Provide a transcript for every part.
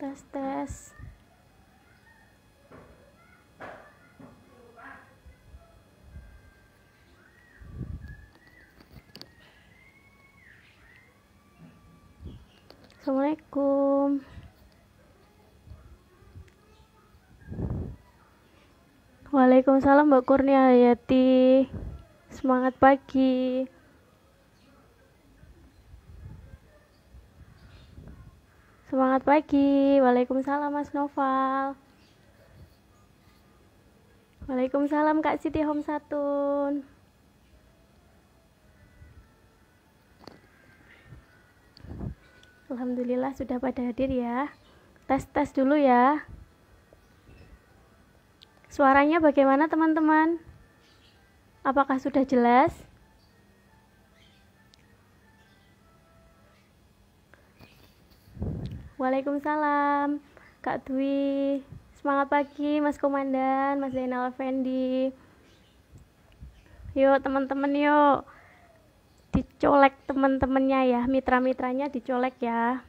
Tes tes. Assalamualaikum. Waalaikumsalam Mbak Kurnia Hayati. Semangat pagi. Semangat pagi. Waalaikumsalam Mas Noval. Waalaikumsalam Kak Siti Home Satun. Alhamdulillah sudah pada hadir ya. Tes dulu ya. Suaranya bagaimana teman-teman? Apakah sudah jelas? Waalaikumsalam Kak Dwi. Semangat pagi Mas Komandan, Mas Zainal Effendi. Yuk teman-teman yuk. Dicolek teman-temannya ya, mitra-mitranya dicolek ya.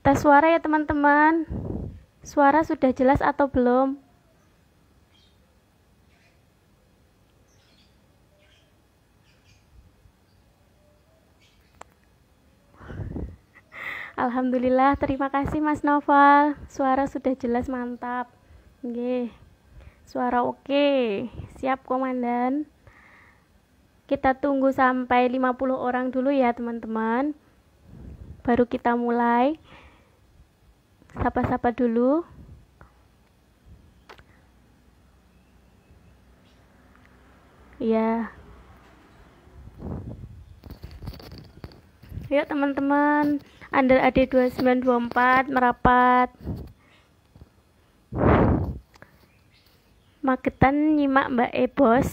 Tes suara ya teman-teman. Suara sudah jelas atau belum? Alhamdulillah, terima kasih Mas Noval. Suara sudah jelas, mantap. Nggih. Suara oke. Siap Komandan. Kita tunggu sampai 50 orang dulu ya teman-teman. Baru kita mulai. Sapa-sapa dulu. Ya. Yuk teman-teman. Under AD 2924 merapat. Magetan nyimak Mbak Ebos.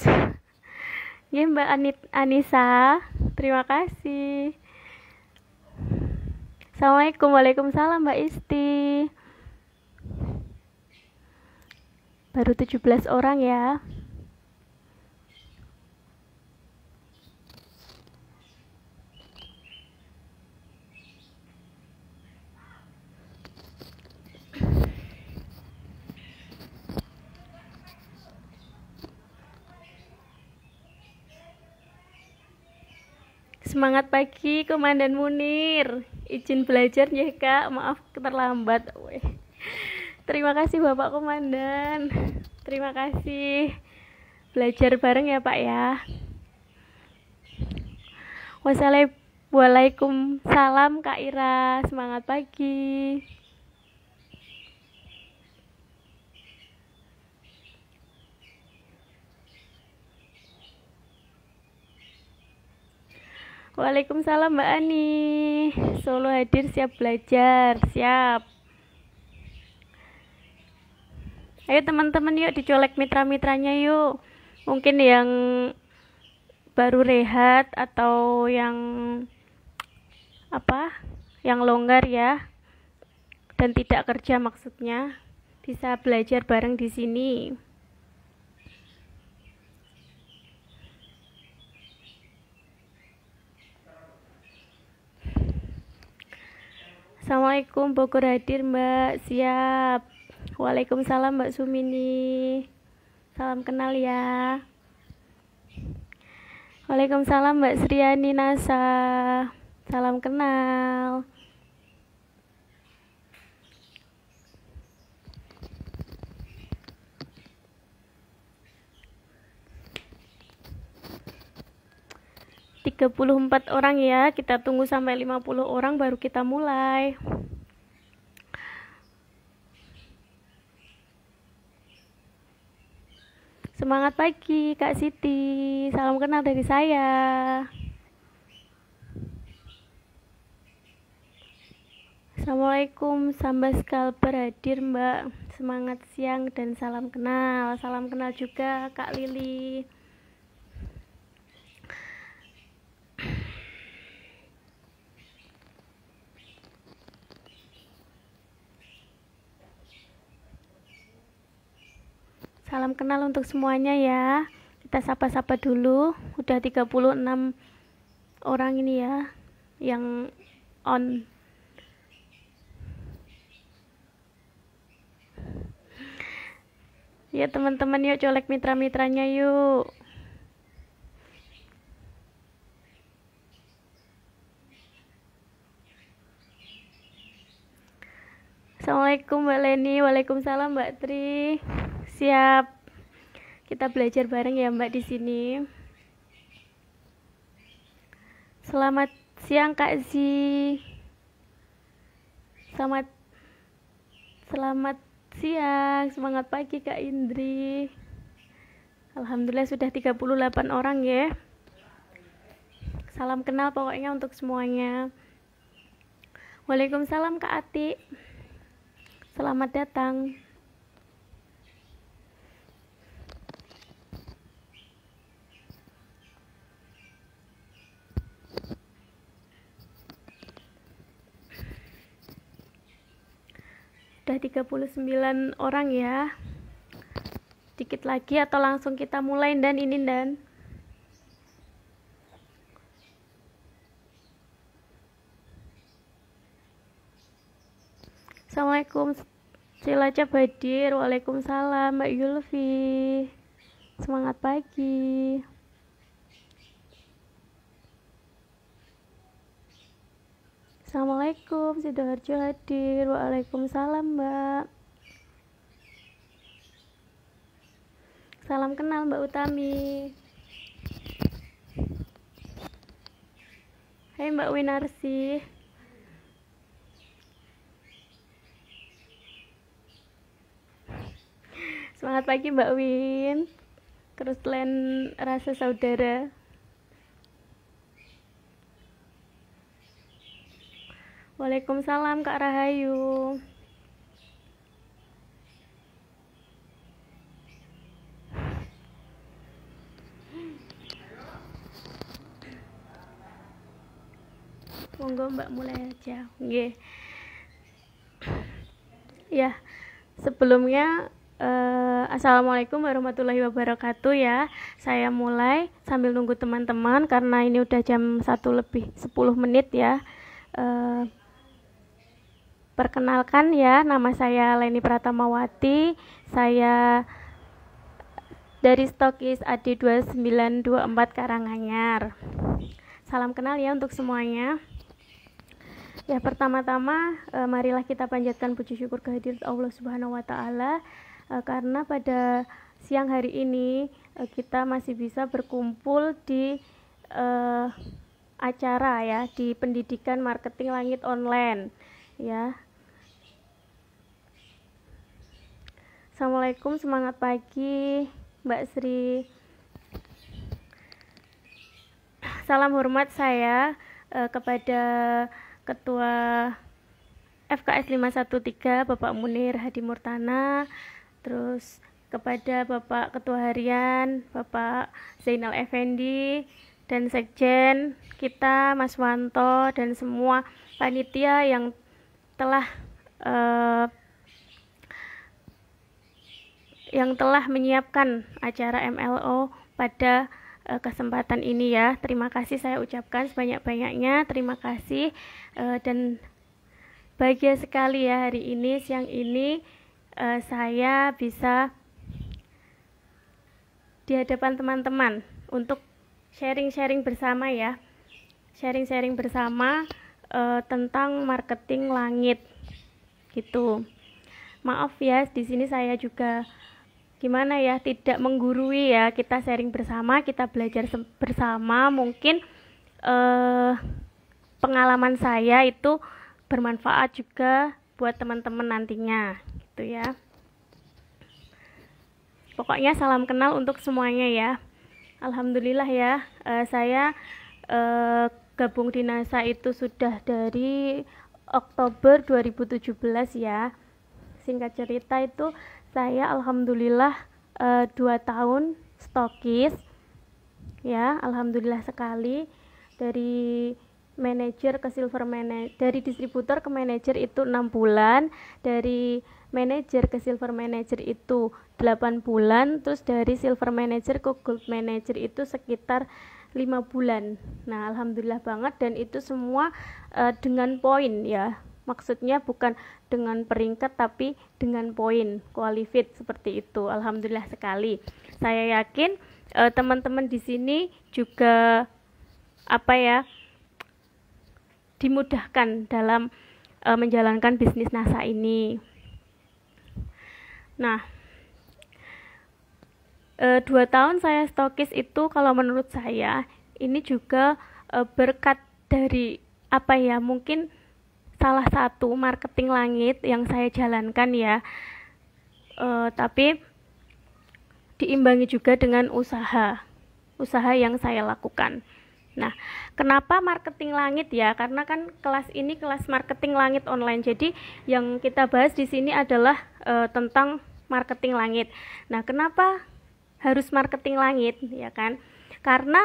Ya Mbak Anissa. Terima kasih. Assalamualaikum. Waalaikumsalam Mbak Isti. Baru 17 orang ya. Semangat pagi Komandan Munir. Izin belajar ya Kak, maaf terlambat. Terima kasih Bapak Komandan. Terima kasih. Belajar bareng ya Pak ya. Waalaikumsalam Kak Ira. Semangat pagi. Waalaikumsalam Mbak Ani. Solo hadir, siap belajar. Siap. Ayo teman-teman yuk dicolek mitra-mitranya yuk. Mungkin yang baru rehat atau yang yang longgar ya. Dan tidak kerja maksudnya. Bisa belajar bareng di sini. Assalamualaikum, Bogor hadir Mbak. Siap. Waalaikumsalam Mbak Sumini. Salam kenal ya. Waalaikumsalam Mbak Sriani Nasa. Salam kenal. ...34 orang ya. Kita tunggu sampai 50 orang baru kita mulai. Semangat pagi Kak Siti. Salam kenal dari saya. Assalamualaikum, Sambas Kalbar hadir Mbak. Semangat siang dan salam kenal. Salam kenal juga Kak Lili. Salam kenal untuk semuanya ya. Kita sapa-sapa dulu. Udah 36 orang ini ya. yang on. Ya teman-teman, yuk colek mitra-mitranya yuk. Assalamualaikum Mbak Leni, waalaikumsalam Mbak Tri. Siap, kita belajar bareng ya Mbak di sini. Selamat siang Kak Zi. Selamat siang, semangat pagi Kak Indri. Alhamdulillah sudah 38 orang ya. Salam kenal pokoknya untuk semuanya. Waalaikumsalam Kak Ati. Selamat datang. Sudah 39 orang ya. Dikit lagi atau langsung kita mulai dan ini dan. Assalamualaikum Cilacap hadir. Waalaikumsalam Mbak Yulfi. Semangat pagi. Assalamualaikum Sidoarjo hadir. Waalaikumsalam Mbak. Salam kenal Mbak Utami. Hai Mbak Winarsi. Semangat pagi Mbak Win. Keruslen rasa saudara. Waalaikumsalam Kak Rahayu. Monggo Mbak mulai aja. Nggih. Ya, sebelumnya Assalamualaikum warahmatullahi wabarakatuh ya. Saya mulai sambil nunggu teman-teman karena ini udah jam 1:10 ya. Perkenalkan ya, nama saya Leni Pratamawati. Saya dari Stokis AD2924 Karanganyar. Salam kenal ya untuk semuanya. Ya, pertama-tama marilah kita panjatkan puji syukur kehadirat Allah Subhanahu wa taala karena pada siang hari ini kita masih bisa berkumpul di acara ya, di pendidikan marketing langit online ya. Assalamualaikum, semangat pagi Mbak Sri. Salam hormat saya kepada Ketua FKS 513 Bapak Munir Hadi Murtana, terus kepada Bapak Ketua Harian Bapak Zainal Effendi dan Sekjen kita Mas Wanto dan semua panitia yang telah menyiapkan acara MLO pada kesempatan ini ya. Terima kasih saya ucapkan sebanyak-banyaknya. Terima kasih dan bahagia sekali ya hari ini, siang ini saya bisa di hadapan teman-teman untuk sharing-sharing bersama ya. Sharing-sharing bersama tentang marketing langit gitu. Maaf ya, di sini saya juga gimana ya, tidak menggurui ya, kita sharing bersama, kita belajar bersama. Mungkin pengalaman saya itu bermanfaat juga buat teman-teman nantinya gitu ya. Pokoknya salam kenal untuk semuanya ya. Alhamdulillah ya, saya gabung di NASA itu sudah dari Oktober 2017 ya. Singkat cerita itu saya alhamdulillah 2 tahun stokis ya, alhamdulillah sekali. Dari manajer ke silver manager, dari distributor ke manajer itu 6 bulan, dari manajer ke silver manager itu 8 bulan, terus dari silver manager ke gold manager itu sekitar 5 bulan. Nah, alhamdulillah banget, dan itu semua dengan poin ya. Maksudnya bukan dengan peringkat tapi dengan poin, qualified seperti itu. Alhamdulillah sekali. Saya yakin teman-teman di sini juga dimudahkan dalam menjalankan bisnis NASA ini. Nah, 2 tahun saya stokis itu kalau menurut saya ini juga berkat dari mungkin salah satu marketing langit yang saya jalankan ya, tapi diimbangi juga dengan usaha yang saya lakukan. Nah, kenapa marketing langit ya? Karena kan kelas ini kelas marketing langit online. Jadi yang kita bahas di sini adalah tentang marketing langit. Nah, kenapa harus marketing langit ya kan? Karena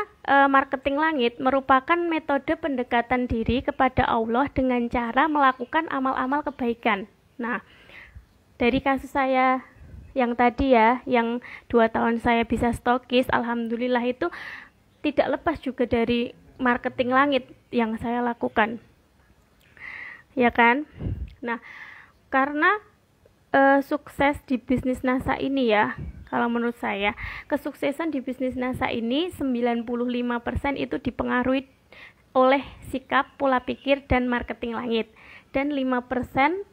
marketing langit merupakan metode pendekatan diri kepada Allah dengan cara melakukan amal-amal kebaikan. Nah, dari kasus saya yang tadi ya, yang 2 tahun saya bisa stokis, alhamdulillah itu tidak lepas juga dari marketing langit yang saya lakukan. Ya kan? Nah, karena sukses di bisnis NASA ini ya, kalau menurut saya, kesuksesan di bisnis NASA ini 95% itu dipengaruhi oleh sikap, pola pikir, dan marketing langit. Dan 5%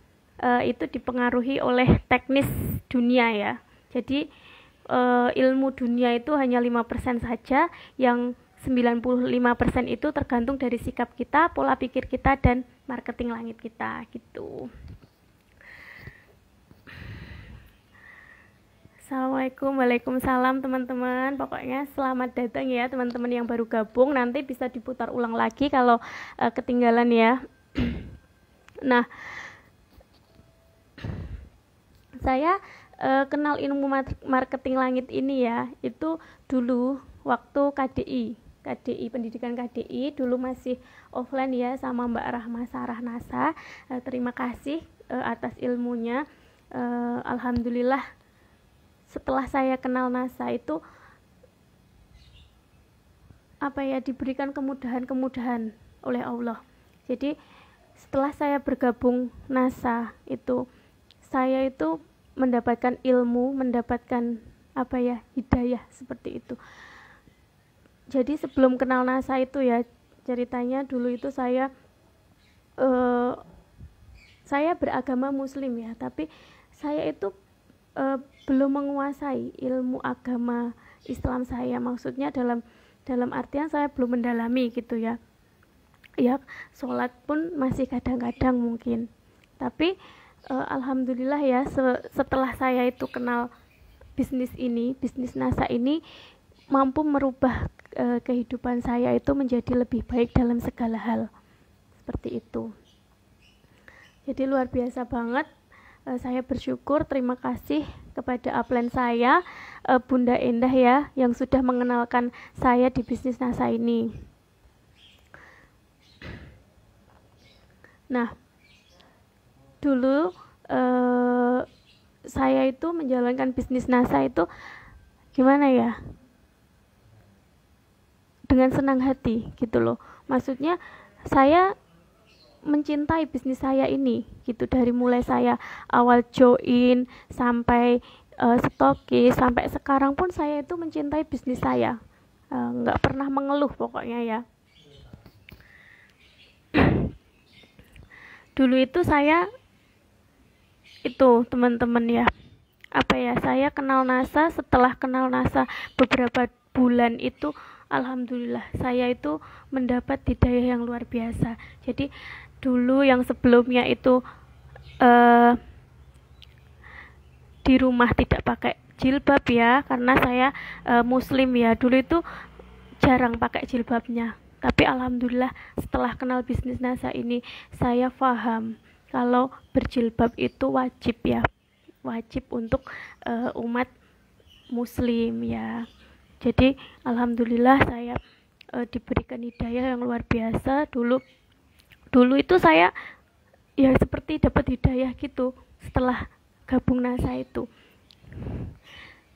itu dipengaruhi oleh teknis dunia ya. Jadi ilmu dunia itu hanya 5% saja, yang 95% itu tergantung dari sikap kita, pola pikir kita, dan marketing langit kita gitu. Assalamualaikum, waalaikumsalam teman-teman. Pokoknya selamat datang ya teman-teman yang baru gabung. Nanti bisa diputar ulang lagi kalau ketinggalan ya. Nah, saya kenal ilmu marketing langit ini ya, itu dulu waktu KDI pendidikan KDI, dulu masih offline ya sama Mbak Rahma Sarah NASA. Terima kasih atas ilmunya. Alhamdulillah setelah saya kenal NASA itu diberikan kemudahan-kemudahan oleh Allah. Jadi setelah saya bergabung NASA itu, saya itu mendapatkan ilmu, mendapatkan hidayah seperti itu. Jadi sebelum kenal NASA itu ya, ceritanya dulu itu saya beragama Muslim ya, tapi saya itu belum menguasai ilmu agama Islam saya. Maksudnya dalam artian saya belum mendalami gitu ya. Ya, sholat pun masih kadang-kadang mungkin. Tapi alhamdulillah ya, setelah saya itu kenal bisnis NASA ini mampu merubah kehidupan saya itu menjadi lebih baik dalam segala hal. Seperti itu. Jadi luar biasa banget. Saya bersyukur, terima kasih kepada upline saya, Bunda Endah ya, yang sudah mengenalkan saya di bisnis NASA ini. Nah, dulu saya itu menjalankan bisnis NASA itu gimana ya, dengan senang hati gitu loh. Maksudnya saya mencintai bisnis saya ini gitu, dari mulai saya awal join sampai stokis sampai sekarang pun saya itu mencintai bisnis saya, nggak pernah mengeluh pokoknya ya. Dulu itu saya itu teman-teman ya, saya kenal NASA. Setelah kenal NASA beberapa bulan itu alhamdulillah saya itu mendapat hidayah yang luar biasa. Jadi dulu yang sebelumnya itu di rumah tidak pakai jilbab ya, karena saya Muslim ya, dulu itu jarang pakai jilbabnya. Tapi alhamdulillah setelah kenal bisnis NASA ini, saya paham kalau berjilbab itu wajib ya, wajib untuk umat Muslim ya. Jadi alhamdulillah saya diberikan hidayah yang luar biasa. Dulu itu saya ya seperti dapat hidayah gitu setelah gabung NASA itu.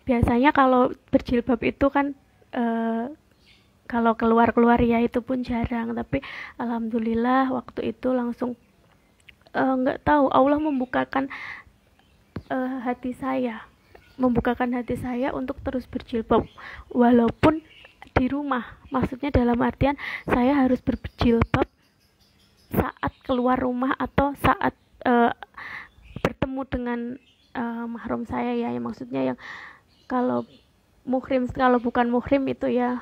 Biasanya kalau berjilbab itu kan kalau keluar ya itu pun jarang, tapi alhamdulillah waktu itu langsung nggak tahu Allah membukakan membukakan hati saya untuk terus berjilbab walaupun di rumah. Maksudnya dalam artian saya harus berjilbab saat keluar rumah atau saat bertemu dengan mahram saya ya, maksudnya yang kalau bukan muhrim itu ya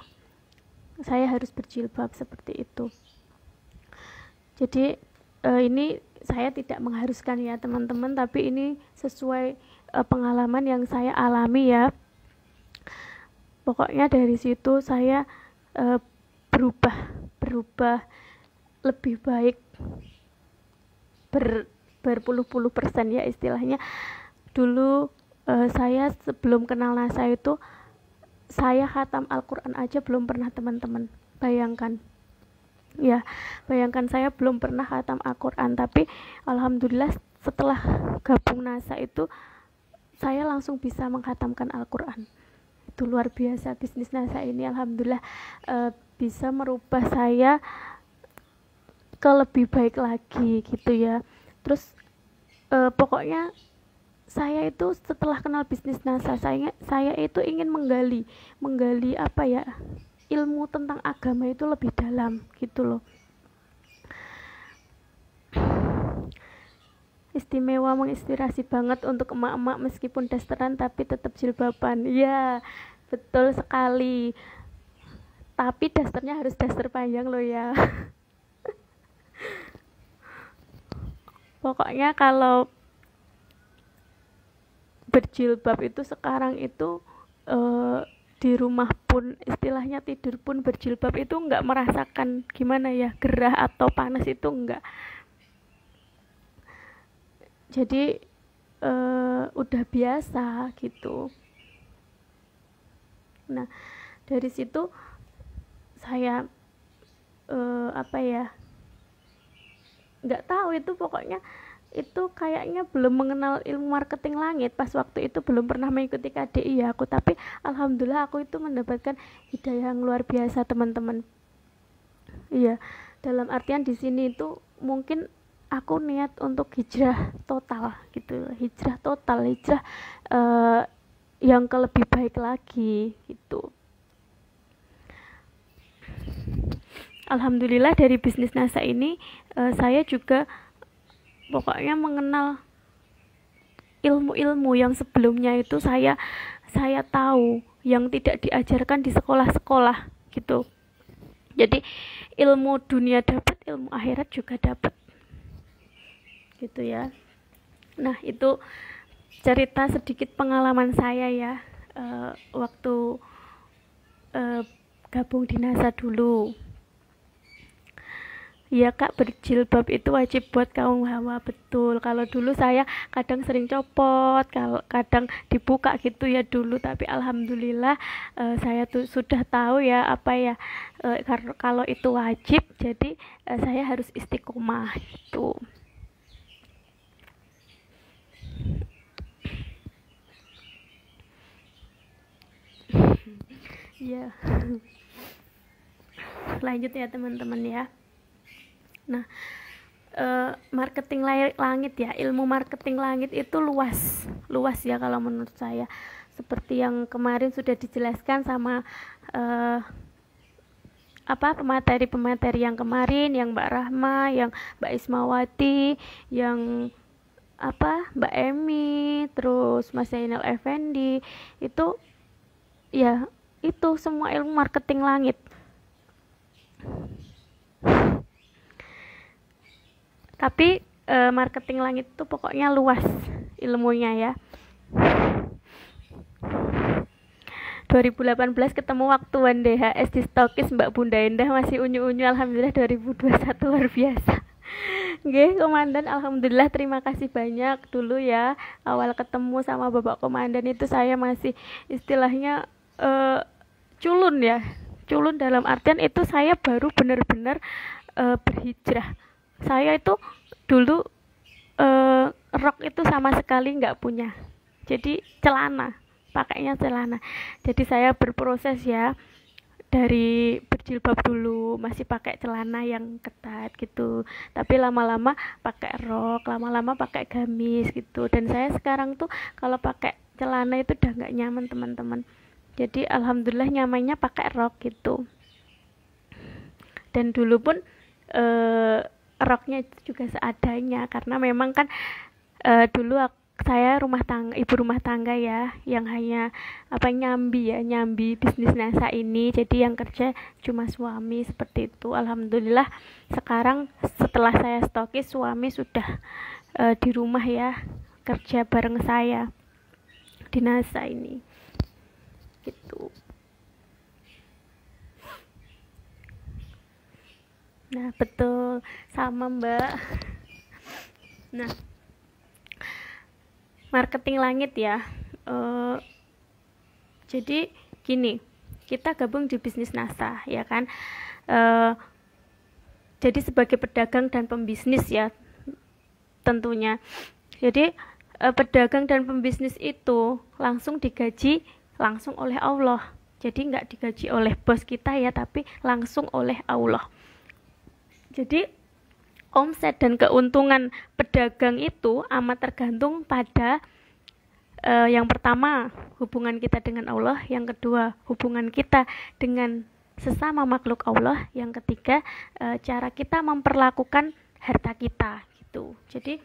saya harus berjilbab seperti itu. Jadi ini saya tidak mengharuskan ya teman-teman, tapi ini sesuai pengalaman yang saya alami ya. Pokoknya dari situ saya berubah lebih baik berpuluh-puluh persen ya istilahnya. Dulu saya sebelum kenal NASA itu saya khatam Al-Quran aja belum pernah teman-teman. Bayangkan saya belum pernah khatam Al-Quran, tapi alhamdulillah setelah gabung NASA itu saya langsung bisa menghatamkan Al-Quran. Itu luar biasa bisnis NASA ini, alhamdulillah bisa merubah saya ke lebih baik lagi gitu ya. Terus pokoknya saya itu setelah kenal bisnis NASA saya itu ingin menggali apa ya, ilmu tentang agama itu lebih dalam gitu loh. Istimewa, menginspirasi banget untuk emak-emak meskipun dasteran tapi tetap jilbaban. Ya, betul sekali. Tapi dasternya harus daster panjang loh ya. Pokoknya kalau berjilbab itu sekarang itu di rumah pun istilahnya tidur pun berjilbab itu enggak merasakan gimana ya, gerah atau panas itu enggak. Jadi udah biasa gitu. Nah dari situ saya nggak tahu itu, pokoknya itu kayaknya belum mengenal ilmu marketing langit. Pas waktu itu belum pernah mengikuti KDI ya aku, tapi alhamdulillah aku itu mendapatkan hidayah yang luar biasa teman-teman. Iya, dalam artian di sini itu mungkin aku niat untuk hijrah total gitu, hijrah yang ke lebih baik lagi gitu. Alhamdulillah dari bisnis NASA ini saya juga pokoknya mengenal ilmu-ilmu yang sebelumnya itu saya tahu yang tidak diajarkan di sekolah-sekolah gitu. Jadi ilmu dunia dapat, ilmu akhirat juga dapat gitu ya. Nah itu cerita sedikit pengalaman saya ya waktu gabung di NASA dulu. Ya kak, berjilbab itu wajib buat kaum hawa, betul. Kalau dulu saya kadang sering copot, kadang dibuka gitu ya dulu, tapi alhamdulillah saya tuh sudah tahu ya apa ya, kalau itu wajib, jadi saya harus istiqomah gitu. Ya. Lanjut ya teman-teman ya. Nah, marketing langit ya, ilmu marketing langit itu luas ya kalau menurut saya. Seperti yang kemarin sudah dijelaskan sama pemateri yang kemarin, yang Mbak Rahma, yang Mbak Ismawati, yang Mbak Emi, terus Mas Zainal Effendi, itu ya itu semua ilmu marketing langit. Tapi marketing langit itu pokoknya luas ilmunya ya. 2018 ketemu waktu WNDHS di Stokis Mbak Bunda Endah masih unyu-unyu, alhamdulillah 2021 luar biasa. Nggih, Komandan, alhamdulillah terima kasih banyak dulu ya. Awal ketemu sama Bapak Komandan itu saya masih istilahnya culun ya. Culun dalam artian itu saya baru benar-benar berhijrah. Saya itu dulu rok itu sama sekali nggak punya, jadi pakainya celana. Jadi saya berproses ya, dari jilbab dulu, masih pakai celana yang ketat gitu, tapi lama-lama pakai rok, lama-lama pakai gamis gitu. Dan saya sekarang tuh kalau pakai celana itu udah nggak nyaman teman-teman, jadi alhamdulillah nyamannya pakai rok gitu. Dan dulu pun roknya itu juga seadanya, karena memang kan dulu saya ibu rumah tangga ya, yang hanya nyambi bisnis NASA ini, jadi yang kerja cuma suami seperti itu. Alhamdulillah sekarang setelah saya stokis, suami sudah di rumah ya, kerja bareng saya di NASA ini gitu. Nah betul, sama Mbak. Nah, marketing langit ya, jadi gini, kita gabung di bisnis NASA ya kan, jadi sebagai pedagang dan pembisnis ya tentunya. Jadi pedagang dan pembisnis itu langsung digaji langsung oleh Allah, jadi nggak digaji oleh bos kita ya, tapi langsung oleh Allah. Jadi omset dan keuntungan pedagang itu amat tergantung pada yang pertama, hubungan kita dengan Allah, yang kedua, hubungan kita dengan sesama makhluk Allah, yang ketiga, cara kita memperlakukan harta kita gitu. Jadi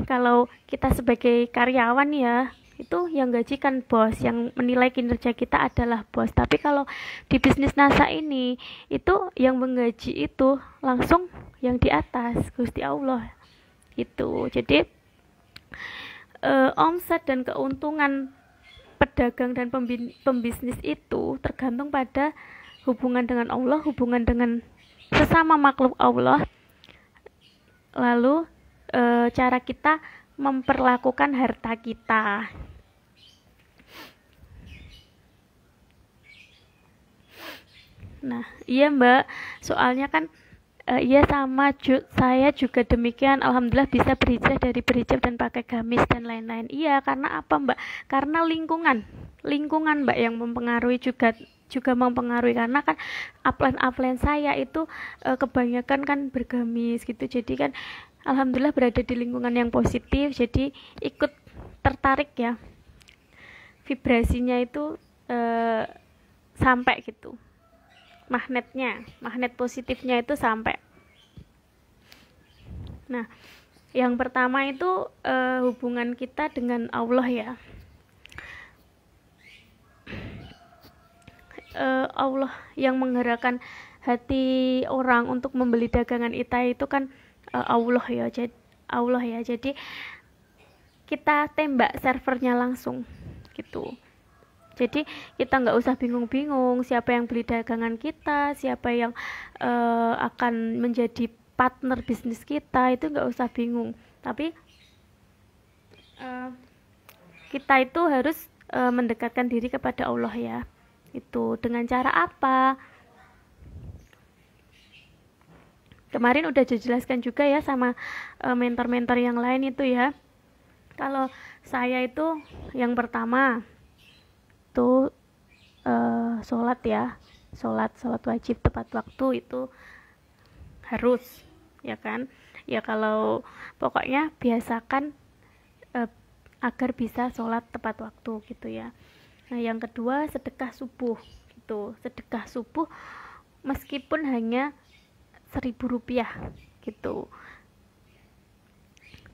kalau kita sebagai karyawan ya, itu yang gaji kan bos, yang menilai kinerja kita adalah bos. Tapi kalau di bisnis NASA ini, itu yang menggaji itu langsung yang di atas, Gusti Allah itu. Jadi omset dan keuntungan pedagang dan pembisnis itu tergantung pada hubungan dengan Allah, hubungan dengan sesama makhluk Allah, lalu cara kita memperlakukan harta kita. Nah, iya Mbak, soalnya kan iya sama saya juga demikian, alhamdulillah bisa berhijrah dari berhijab dan pakai gamis dan lain-lain. Iya, karena apa Mbak? Karena lingkungan Mbak yang mempengaruhi, juga mempengaruhi, karena kan upline saya itu kebanyakan kan bergamis gitu, jadi kan alhamdulillah berada di lingkungan yang positif, jadi ikut tertarik ya, vibrasinya itu sampai gitu, magnet positifnya itu sampai. Nah, yang pertama itu hubungan kita dengan Allah ya. Allah yang menggerakkan hati orang untuk membeli dagangan kita itu kan Allah ya. Jadi kita tembak servernya langsung gitu. Jadi kita nggak usah bingung-bingung siapa yang beli dagangan kita, siapa yang akan menjadi partner bisnis kita, itu nggak usah bingung. Tapi kita itu harus mendekatkan diri kepada Allah ya. Itu dengan cara apa? Kemarin udah dijelaskan juga ya sama mentor-mentor yang lain itu ya. Kalau saya itu yang pertama tuh sholat ya, sholat wajib tepat waktu itu harus ya kan ya. Kalau pokoknya biasakan agar bisa sholat tepat waktu gitu ya. Nah yang kedua, sedekah subuh gitu. Sedekah subuh meskipun hanya 1.000 rupiah gitu.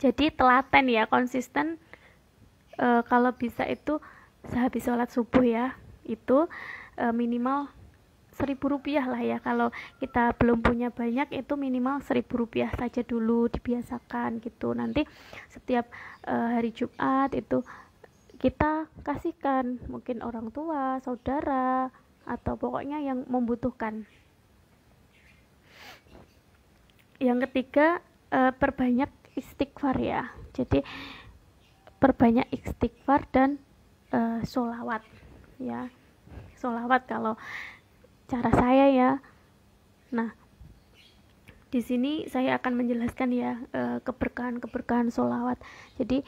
Jadi telaten ya, konsisten. Kalau bisa itu sehabis sholat subuh ya, itu minimal 1.000 rupiah lah ya. Kalau kita belum punya banyak, itu minimal 1.000 rupiah saja dulu, dibiasakan gitu. Nanti setiap hari Jumat itu kita kasihkan, mungkin orang tua, saudara, atau pokoknya yang membutuhkan. Yang ketiga, perbanyak istighfar ya. Jadi perbanyak istighfar dan sholawat ya. Sholawat kalau cara saya ya. Nah, di sini saya akan menjelaskan ya keberkahan sholawat. Jadi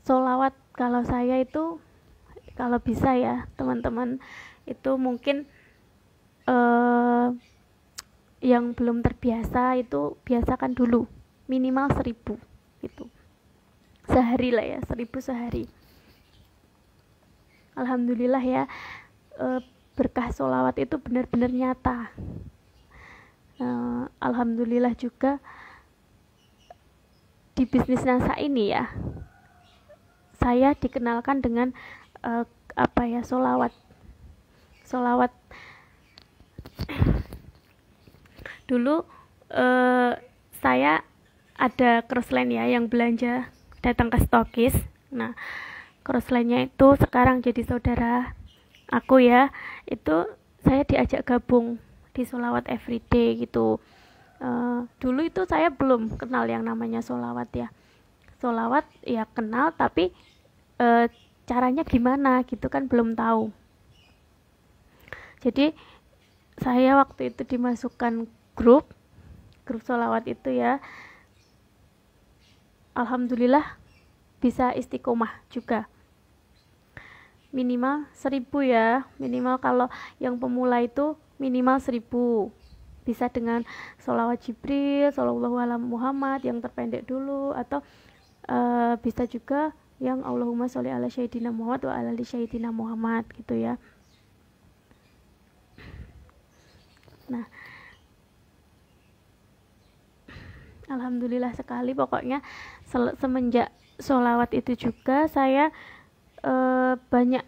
sholawat kalau saya itu, kalau bisa ya teman-teman, itu mungkin yang belum terbiasa itu biasakan dulu minimal 1000 gitu sehari lah ya, 1000 sehari. Alhamdulillah ya, berkah sholawat itu benar-benar nyata. Alhamdulillah juga di bisnis NASA ini ya, saya dikenalkan dengan sholawat. Dulu saya ada crossline ya yang belanja datang ke stokis. Nah, crossline-nya itu sekarang jadi saudara aku ya. Itu saya diajak gabung di sholawat everyday gitu. Dulu itu saya belum kenal yang namanya sholawat ya. Sholawat ya kenal, tapi caranya gimana gitu kan belum tahu. Jadi saya waktu itu dimasukkan grup sholawat itu ya. Alhamdulillah bisa istiqomah juga. Minimal 1000 ya, minimal kalau yang pemula itu minimal 1000. Bisa dengan sholawat Jibril, Shallallahu ala Muhammad yang terpendek dulu, atau bisa juga yang Allahumma sholli ala Sayyidina Muhammad wa ala ali Sayyidina Muhammad gitu ya. Nah, alhamdulillah sekali pokoknya semenjak sholawat itu juga saya banyak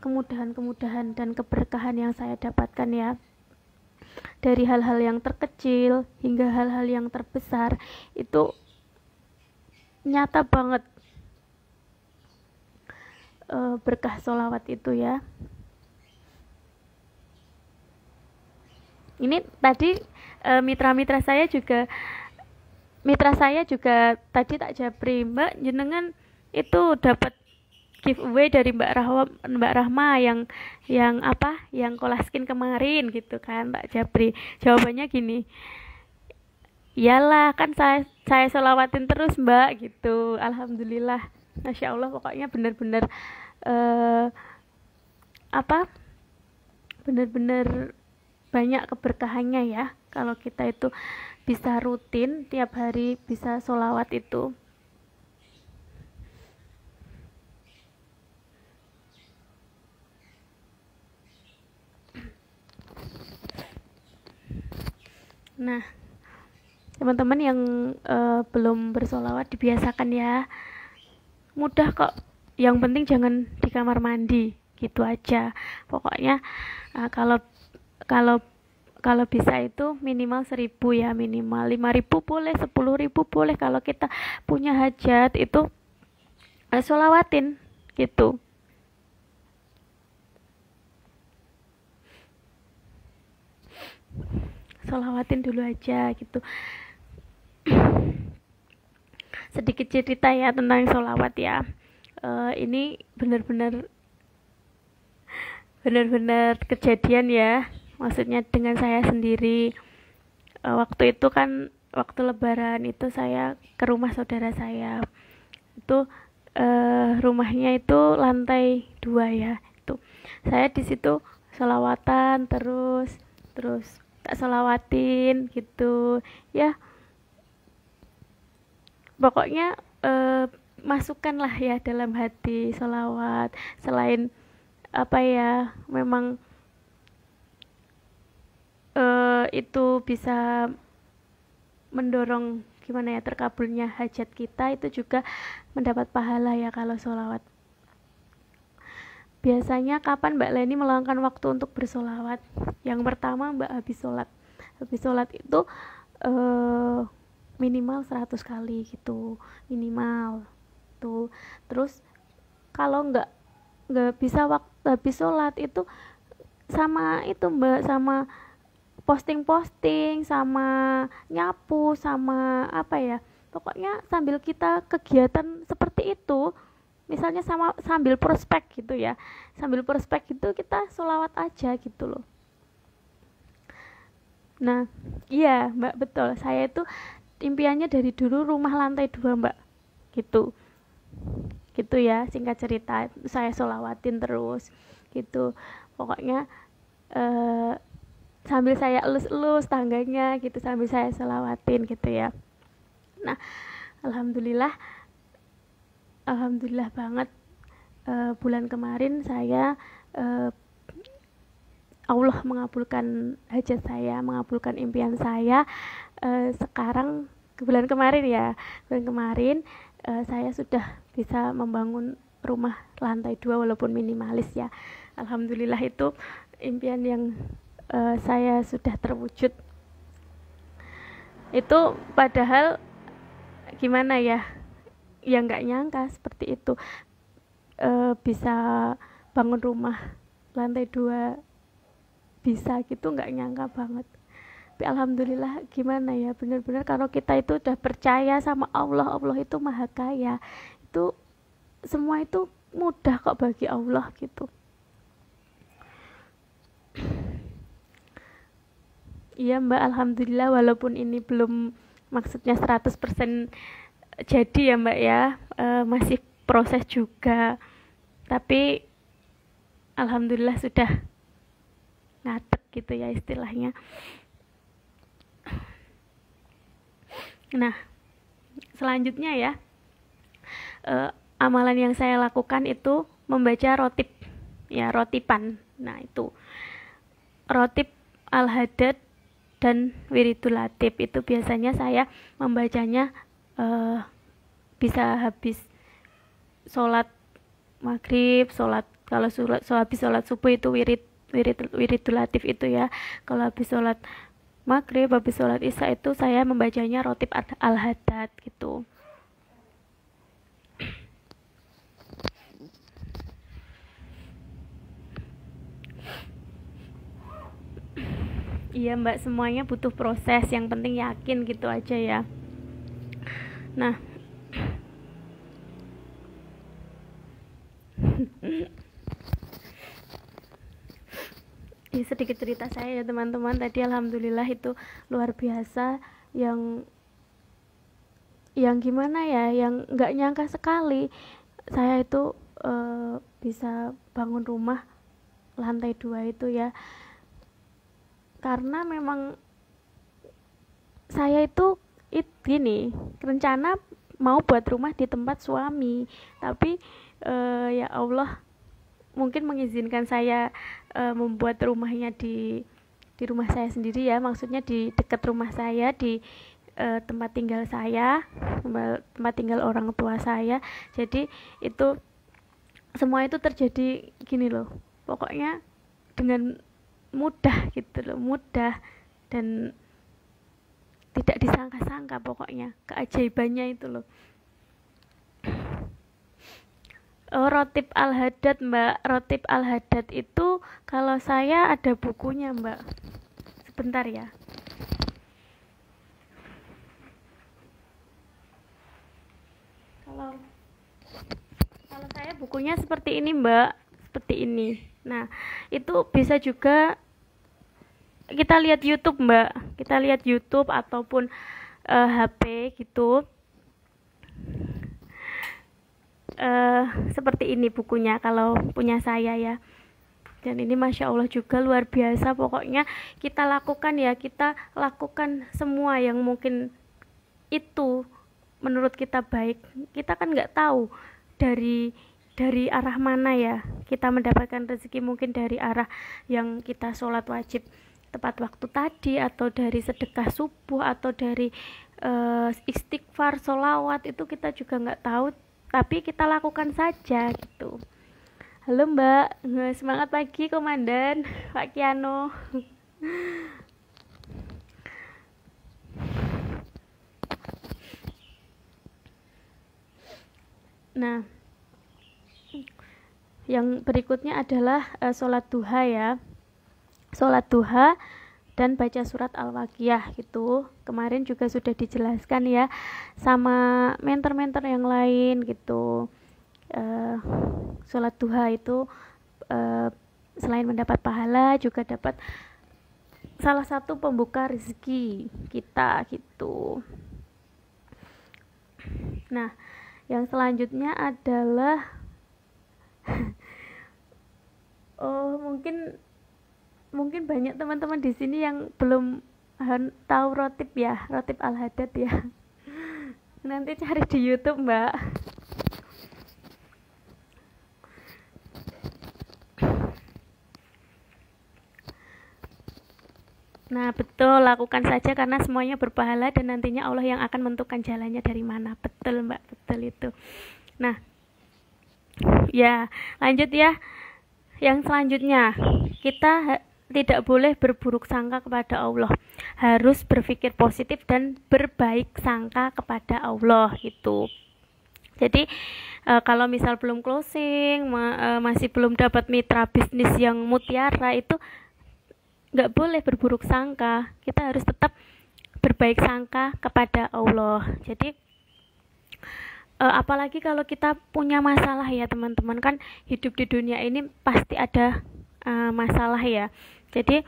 kemudahan-kemudahan dan keberkahan yang saya dapatkan ya, dari hal-hal yang terkecil hingga hal-hal yang terbesar. Itu nyata banget berkah sholawat itu ya. Ini tadi mitra saya juga tadi tak japri, Mbak jenengan itu dapat giveaway dari Mbak Rahma yang kolaskin kemarin gitu kan, tak japri. Jawabannya gini, iyalah kan saya selawatin terus Mbak gitu. Alhamdulillah, Masya Allah, pokoknya benar-benar benar-benar banyak keberkahannya ya kalau kita itu bisa rutin tiap hari bisa sholawat itu. Nah, teman-teman yang belum bersolawat dibiasakan ya, mudah kok. Yang penting jangan di kamar mandi gitu aja. Pokoknya kalau bisa itu minimal 1000 ya, minimal 5000 boleh, 10.000 boleh. Kalau kita punya hajat itu sholawatin gitu. Sholawatin dulu aja gitu. Sedikit cerita ya tentang sholawat ya. Ini benar-benar kejadian ya, maksudnya dengan saya sendiri. Waktu itu kan waktu lebaran itu saya ke rumah saudara saya itu, rumahnya itu lantai 2 ya. Itu saya di situ sholawatan terus tak sholawatin gitu ya. Pokoknya masukkanlah ya dalam hati sholawat. Selain memang itu bisa mendorong gimana ya, terkabulnya hajat kita, itu juga mendapat pahala ya kalau sholawat. Biasanya kapan Mbak Leni meluangkan waktu untuk bersolawat? Yang pertama Mbak habis sholat itu minimal 100 kali gitu, minimal tuh. Terus kalau nggak bisa waktu habis sholat itu sama itu Mbak, sama posting sama nyapu sama pokoknya sambil kita kegiatan seperti itu, misalnya sambil prospek gitu ya, sambil prospek itu kita sholawat aja gitu loh. Nah iya Mbak, betul, saya itu impiannya dari dulu rumah lantai 2 Mbak gitu ya, singkat cerita saya sholawatin terus gitu. Pokoknya sambil saya elus-elus tangganya gitu, sambil saya selawatin gitu ya. Nah, alhamdulillah banget, bulan kemarin saya Allah mengabulkan hajat saya, mengabulkan impian saya. Sekarang bulan kemarin saya sudah bisa membangun rumah lantai 2 walaupun minimalis ya. Alhamdulillah, itu impian yang saya sudah terwujud. Itu padahal gimana ya, nggak nyangka seperti itu, bisa bangun rumah lantai 2 bisa gitu, nggak nyangka banget. Tapi alhamdulillah, gimana ya, benar-benar kalau kita itu udah percaya sama Allah itu maha kaya, itu semua itu mudah kok bagi Allah gitu. Iya Mbak, alhamdulillah, walaupun ini belum maksudnya 100% jadi ya Mbak ya, masih proses juga, tapi alhamdulillah sudah ngadek gitu ya istilahnya. Nah, selanjutnya ya, amalan yang saya lakukan itu membaca rotib ya, rotipan. Nah, itu rotib al-hadad dan wiridul latib itu biasanya saya membacanya bisa habis sholat maghrib, kalau habis sholat subuh itu wiridul latib itu ya. Kalau habis sholat maghrib, habis sholat isya itu saya membacanya rotib al-hadad gitu. Iya Mbak, semuanya butuh proses, yang penting yakin gitu aja ya. Nah, ya sedikit cerita saya ya teman-teman. Tadi alhamdulillah itu luar biasa, yang gimana ya, yang nggak nyangka sekali saya itu bisa bangun rumah lantai 2 itu ya. Karena memang saya itu gini, rencana mau buat rumah di tempat suami, tapi ya Allah mungkin mengizinkan saya membuat rumahnya di rumah saya sendiri ya, maksudnya di dekat rumah saya, di tempat tinggal saya, tempat tinggal orang tua saya. Jadi itu semua itu terjadi gini loh, pokoknya dengan mudah gitu loh, mudah dan tidak disangka-sangka, pokoknya keajaibannya itu loh. Rotib al-hadad Mbak, rotib al-hadad itu kalau saya ada bukunya Mbak, sebentar ya. Kalau saya bukunya seperti ini Mbak, seperti ini. Nah, itu bisa juga kita lihat YouTube Mbak, kita lihat YouTube ataupun HP gitu. Seperti ini bukunya kalau punya saya ya. Dan ini Masya Allah juga luar biasa. Pokoknya kita lakukan ya, kita lakukan semua yang mungkin itu menurut kita baik. Kita kan nggak tahu dari arah mana ya kita mendapatkan rezeki, mungkin dari arah yang kita sholat wajib tepat waktu tadi, atau dari sedekah subuh, atau dari istighfar, sholawat, itu kita juga nggak tahu, tapi kita lakukan saja gitu. Halo Mbak, semangat pagi Komandan Pak Kiano. Nah, yang berikutnya adalah sholat duha ya, sholat duha dan baca surat Al-Waqiah gitu. Kemarin juga sudah dijelaskan ya sama mentor-mentor yang lain gitu. Sholat duha itu selain mendapat pahala juga dapat salah satu pembuka rezeki kita gitu. Nah, yang selanjutnya adalah mungkin mungkin banyak teman-teman di sini yang belum tahu rotib ya, rotib al-hadad ya. Nanti cari di YouTube, Mbak. Nah, betul, lakukan saja karena semuanya berpahala dan nantinya Allah yang akan menentukan jalannya dari mana. Betul, Mbak, betul itu. Nah, ya, lanjut ya. Yang selanjutnya, kita tidak boleh berburuk sangka kepada Allah. Harus berpikir positif dan berbaik sangka kepada Allah gitu. Jadi kalau misal belum closing, masih belum dapat mitra bisnis yang mutiara, itu nggak boleh berburuk sangka. Kita harus tetap berbaik sangka kepada Allah. Jadi apalagi kalau kita punya masalah ya teman-teman, kan hidup di dunia ini pasti ada masalah ya. Jadi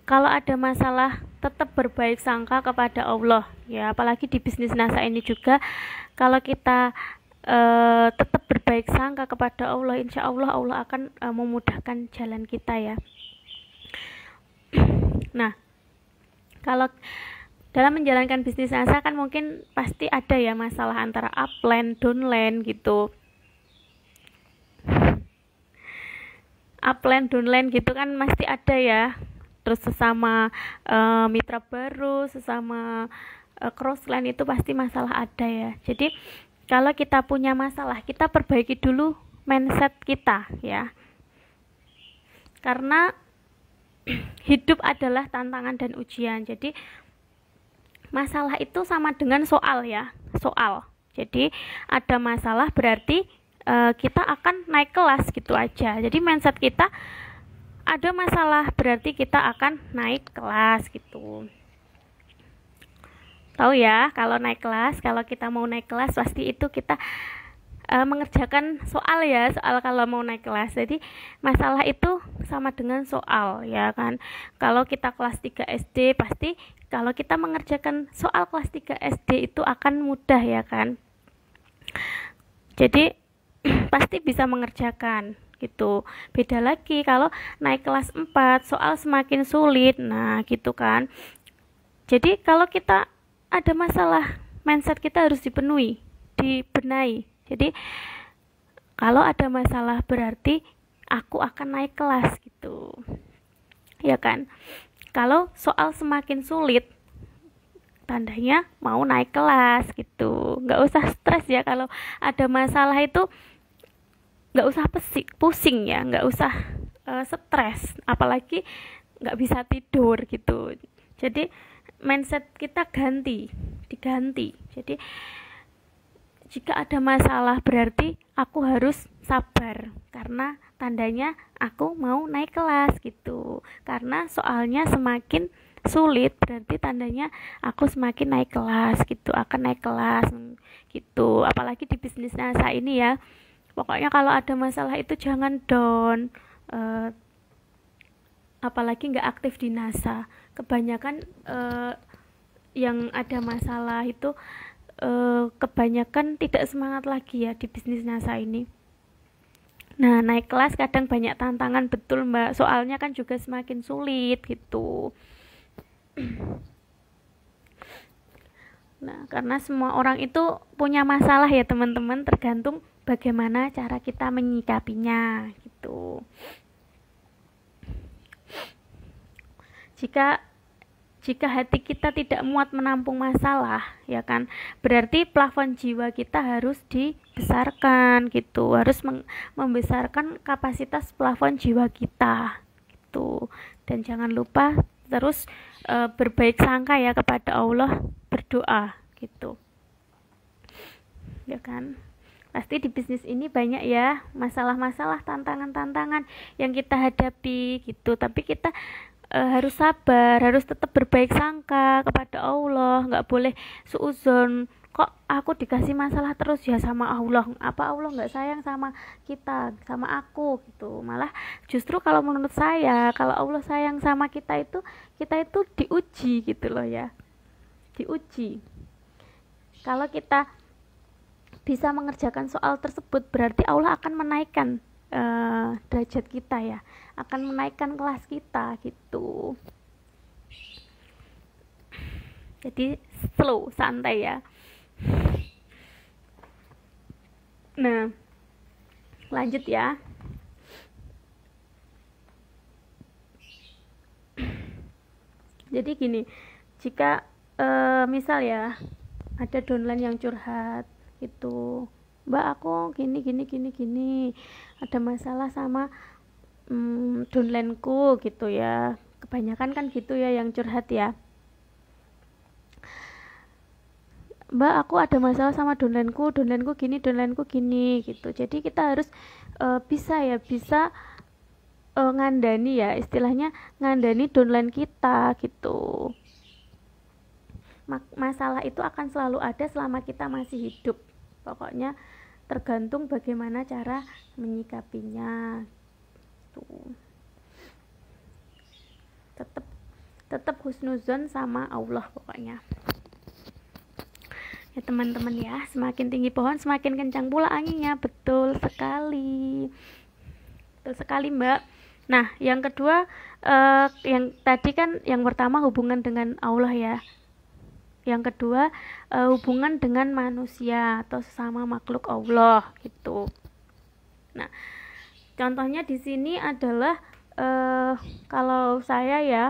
kalau ada masalah tetap berbaik sangka kepada Allah ya. Apalagi di bisnis NASA ini juga, kalau kita tetap berbaik sangka kepada Allah, insya Allah Allah akan memudahkan jalan kita ya. Nah, kalau dalam menjalankan bisnis NASA kan mungkin pasti ada ya masalah antara upline, downline gitu. Upline, downline gitu kan pasti ada ya. Terus sesama mitra baru, sesama crossline itu pasti masalah ada ya. Jadi kalau kita punya masalah, kita perbaiki dulu mindset kita ya. Karena hidup adalah tantangan dan ujian. Jadi masalah itu sama dengan soal ya, soal. Jadi ada masalah berarti kita akan naik kelas gitu aja. Jadi mindset kita, ada masalah berarti kita akan naik kelas gitu. Tahu ya, kalau naik kelas, kalau kita mau naik kelas pasti itu kita mengerjakan soal ya, soal kalau mau naik kelas. Jadi masalah itu sama dengan soal ya kan. Kalau kita kelas 3 SD pasti kalau kita mengerjakan soal kelas 3 SD itu akan mudah ya kan. Jadi pasti bisa mengerjakan gitu. Beda lagi kalau naik kelas 4 soal semakin sulit. Nah, gitu kan. Jadi kalau kita ada masalah, mindset kita harus dipenuhi, dibenahi. Jadi kalau ada masalah berarti aku akan naik kelas gitu. Ya kan? Kalau soal semakin sulit, tandanya mau naik kelas gitu. Nggak usah stres ya kalau ada masalah itu, nggak usah pusing ya, nggak usah stres, apalagi nggak bisa tidur gitu. Jadi mindset kita diganti. Jadi jika ada masalah berarti aku harus sabar karena tandanya aku mau naik kelas gitu. Karena soalnya semakin sulit berarti tandanya aku semakin naik kelas gitu, akan naik kelas gitu. Apalagi di bisnis NASA ini ya, pokoknya kalau ada masalah itu jangan down, apalagi nggak aktif di NASA. Kebanyakan yang ada masalah itu kebanyakan tidak semangat lagi ya di bisnis NASA ini. Nah, naik kelas kadang banyak tantangan, betul Mbak, soalnya kan juga semakin sulit gitu. Nah, karena semua orang itu punya masalah ya teman-teman, tergantung bagaimana cara kita menyikapinya gitu. Jika hati kita tidak muat menampung masalah, ya kan, berarti plafon jiwa kita harus dibesarkan gitu, harus membesarkan kapasitas plafon jiwa kita gitu. Dan jangan lupa terus berbaik sangka ya kepada Allah, berdoa gitu, ya kan. Pasti di bisnis ini banyak ya masalah-masalah, tantangan-tantangan yang kita hadapi gitu, tapi kita harus sabar, harus tetap berbaik sangka kepada Allah, nggak boleh suuzon, kok aku dikasih masalah terus ya sama Allah, apa Allah nggak sayang sama kita, sama aku gitu. Malah justru kalau menurut saya, kalau Allah sayang sama kita itu diuji gitu loh ya, diuji. Kalau kita bisa mengerjakan soal tersebut berarti Allah akan menaikkan derajat kita ya, akan menaikkan kelas kita gitu. Jadi slow, santai ya. Nah, lanjut ya. Jadi gini, jika misal ya ada downline yang curhat gitu, Mbak aku gini, ada masalah sama downlineku gitu ya. Kebanyakan kan gitu ya yang curhat ya. Mbak aku ada masalah sama downlineku gini gitu. Jadi kita harus bisa ngandani ya, istilahnya ngandani downline kita gitu. Masalah itu akan selalu ada selama kita masih hidup. Pokoknya tergantung bagaimana cara menyikapinya. Tuh. Tetap husnuzon sama Allah pokoknya. Ya teman-teman ya, semakin tinggi pohon semakin kencang pula anginnya. Betul sekali Mbak. Nah yang kedua, yang tadi kan yang pertama hubungan dengan Allah ya, yang kedua hubungan dengan manusia atau sesama makhluk Allah gitu. Nah contohnya di sini adalah kalau saya ya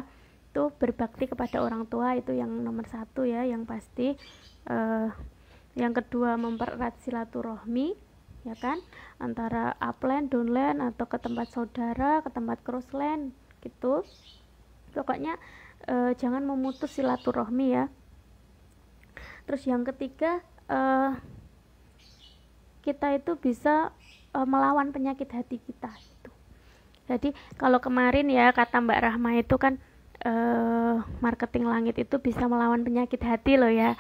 tuh berbakti kepada orang tua, itu yang nomor satu ya, yang pasti. Yang kedua mempererat silaturahmi ya kan, antara upline, downline, atau ke tempat saudara, ke tempat crossline gitu. Pokoknya jangan memutus silaturahmi ya. Terus yang ketiga, kita itu bisa melawan penyakit hati kita gitu. Jadi kalau kemarin ya kata Mbak Rahma itu kan marketing langit itu bisa melawan penyakit hati loh ya.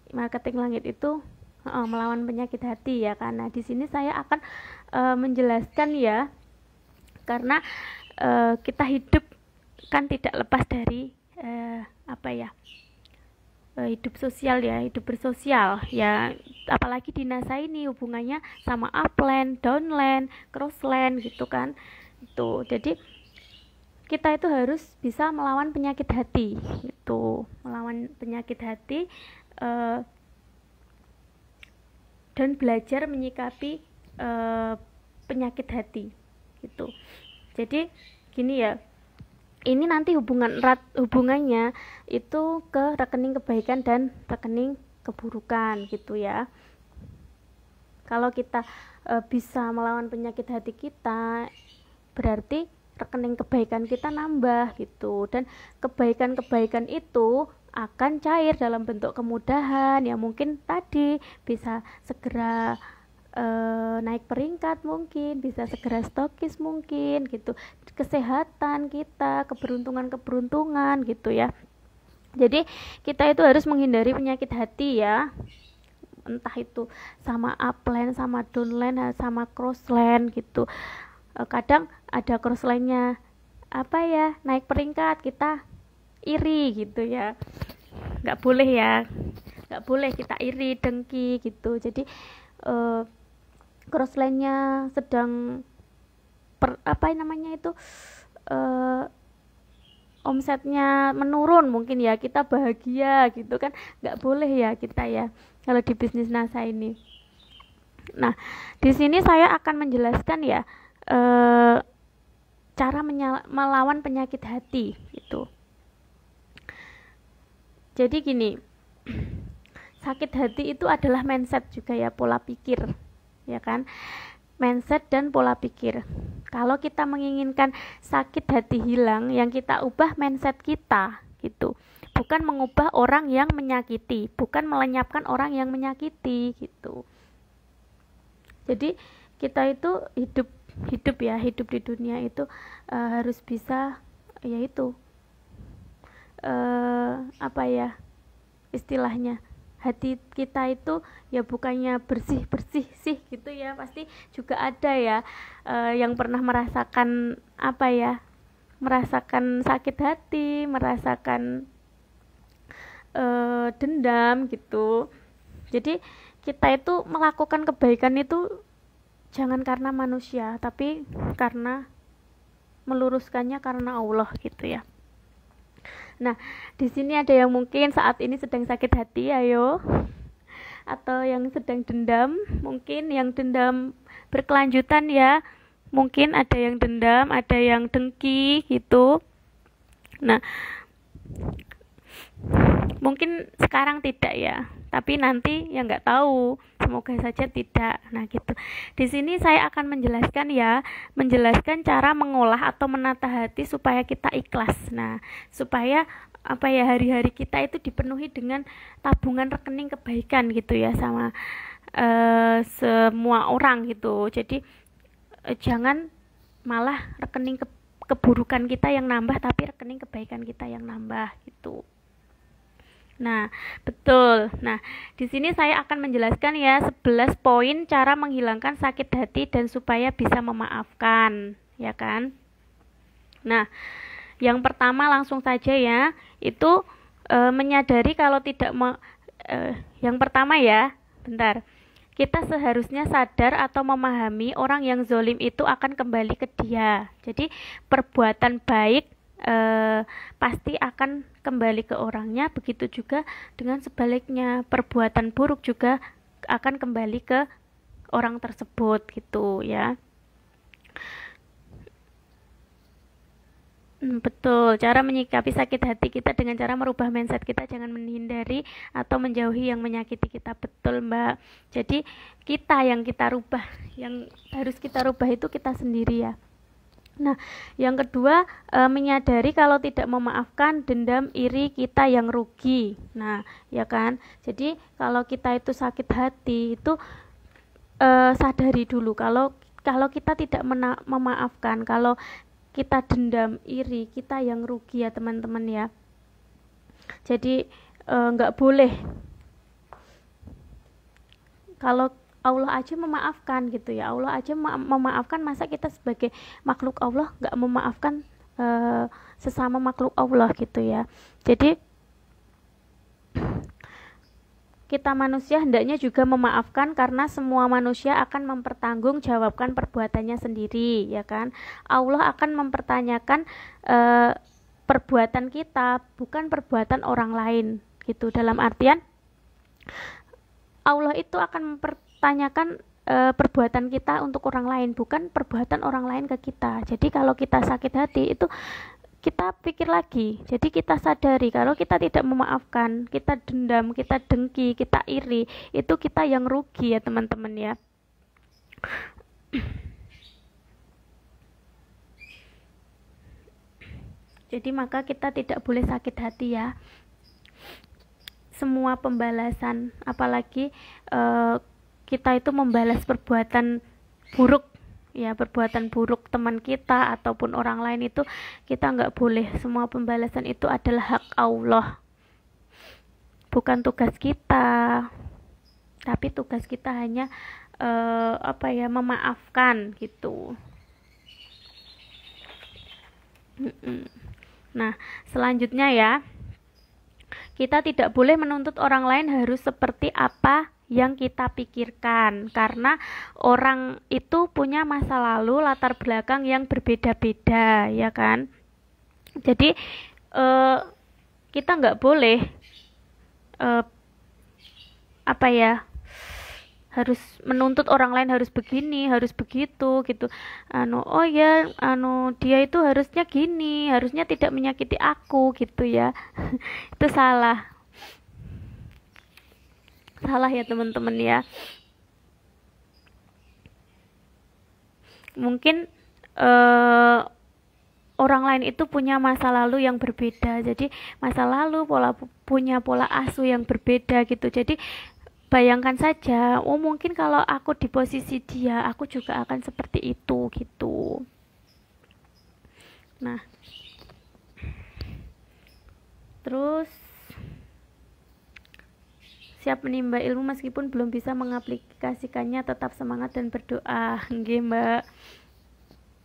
Marketing langit itu melawan penyakit hati ya, karena di sini saya akan menjelaskan ya, karena kita hidup kan tidak lepas dari hidup sosial ya, hidup bersosial ya, apalagi di NASA ini hubungannya sama upline, downline, crossline gitu kan. Itu jadi kita itu harus bisa melawan penyakit hati gitu, melawan penyakit hati dan belajar menyikapi penyakit hati gitu. Jadi gini ya, ini nanti hubungannya itu ke rekening kebaikan dan rekening keburukan gitu ya. Kalau kita bisa melawan penyakit hati kita, berarti rekening kebaikan kita nambah gitu, dan kebaikan itu akan cair dalam bentuk kemudahan ya, mungkin tadi bisa segera naik peringkat, mungkin bisa segera stokis mungkin gitu, kesehatan kita, keberuntungan gitu ya. Jadi kita itu harus menghindari penyakit hati ya, entah itu sama upline, sama downline, sama crossline gitu. Kadang ada crossline-nya naik peringkat, kita iri gitu ya, nggak boleh kita iri, dengki gitu. Jadi crossline-nya sedang omsetnya menurun mungkin ya, kita bahagia gitu kan, nggak boleh ya kita ya kalau di bisnis NASA ini. Nah di sini saya akan menjelaskan ya cara melawan penyakit hati gitu. Jadi gini, sakit hati itu adalah mindset juga ya, pola pikir ya kan, mindset dan pola pikir. Kalau kita menginginkan sakit hati hilang, yang kita ubah mindset kita gitu, bukan mengubah orang yang menyakiti, bukan melenyapkan orang yang menyakiti gitu. Jadi kita itu hidup di dunia itu harus bisa yaitu istilahnya, hati kita itu ya bukannya bersih sih gitu ya, pasti juga ada ya yang pernah merasakan merasakan sakit hati, merasakan dendam gitu. Jadi kita itu melakukan kebaikan itu jangan karena manusia, tapi karena meluruskannya karena Allah gitu ya. Nah, di sini ada yang mungkin saat ini sedang sakit hati, ayo, atau yang sedang dendam, mungkin yang dendam berkelanjutan ya, mungkin ada yang dendam, ada yang dengki gitu. Nah, mungkin sekarang tidak ya, tapi nanti ya nggak tahu, semoga saja tidak. Nah gitu, di sini saya akan menjelaskan ya, menjelaskan cara mengolah atau menata hati supaya kita ikhlas. Nah, supaya apa ya, hari-hari kita itu dipenuhi dengan tabungan rekening kebaikan gitu ya, sama semua orang gitu. Jadi jangan malah rekening keburukan kita yang nambah, tapi rekening kebaikan kita yang nambah gitu. Nah, betul. Nah, di sini saya akan menjelaskan ya 11 poin cara menghilangkan sakit hati dan supaya bisa memaafkan, ya kan? Nah, yang pertama langsung saja ya, itu menyadari kalau tidak yang pertama ya, bentar. Kita seharusnya sadar atau memahami orang yang zolim itu akan kembali ke dia. Jadi perbuatan baik pasti akan kembali ke orangnya, begitu juga dengan sebaliknya, perbuatan buruk juga akan kembali ke orang tersebut gitu ya. Betul, cara menyikapi sakit hati kita dengan cara merubah mindset kita, jangan menghindari atau menjauhi yang menyakiti kita. Betul Mbak, jadi kita yang kita rubah, yang harus kita rubah itu kita sendiri ya. Nah, yang kedua, menyadari kalau tidak memaafkan, dendam, iri, kita yang rugi. Nah, ya kan? Jadi, kalau kita itu sakit hati, itu sadari dulu kalau kita tidak memaafkan, kalau kita dendam, iri, kita yang rugi ya teman-teman ya. Jadi, nggak boleh. Kalau Allah aja memaafkan gitu ya, Allah aja memaafkan, masa kita sebagai makhluk Allah nggak memaafkan sesama makhluk Allah gitu ya. Jadi kita manusia hendaknya juga memaafkan, karena semua manusia akan mempertanggungjawabkan perbuatannya sendiri ya kan. Allah akan mempertanyakan perbuatan kita, bukan perbuatan orang lain gitu. Dalam artian Allah itu akan mempertanyakan perbuatan kita untuk orang lain, bukan perbuatan orang lain ke kita. Jadi kalau kita sakit hati itu kita pikir lagi. Jadi kita sadari kalau kita tidak memaafkan, kita dendam, kita dengki, kita iri, itu kita yang rugi ya teman-teman ya. Jadi maka kita tidak boleh sakit hati ya. Semua pembalasan, apalagi kita itu membalas perbuatan buruk ya, perbuatan buruk teman kita ataupun orang lain, itu kita nggak boleh. Semua pembalasan itu adalah hak Allah, bukan tugas kita, tapi tugas kita hanya memaafkan gitu. Nah, selanjutnya ya, kita tidak boleh menuntut orang lain harus seperti apa yang kita pikirkan, karena orang itu punya masa lalu, latar belakang yang berbeda-beda ya kan. Jadi kita nggak boleh harus menuntut orang lain harus begini, harus begitu gitu. Dia itu harusnya gini, harusnya tidak menyakiti aku gitu ya. Itu salah ya teman-teman ya. Mungkin orang lain itu punya masa lalu yang berbeda, jadi masa lalu punya pola asuh yang berbeda gitu. Jadi bayangkan saja, mungkin kalau aku di posisi dia, aku juga akan seperti itu gitu. Nah, terus siap menimba ilmu meskipun belum bisa mengaplikasikannya, tetap semangat dan berdoa. Nggih, Mbak.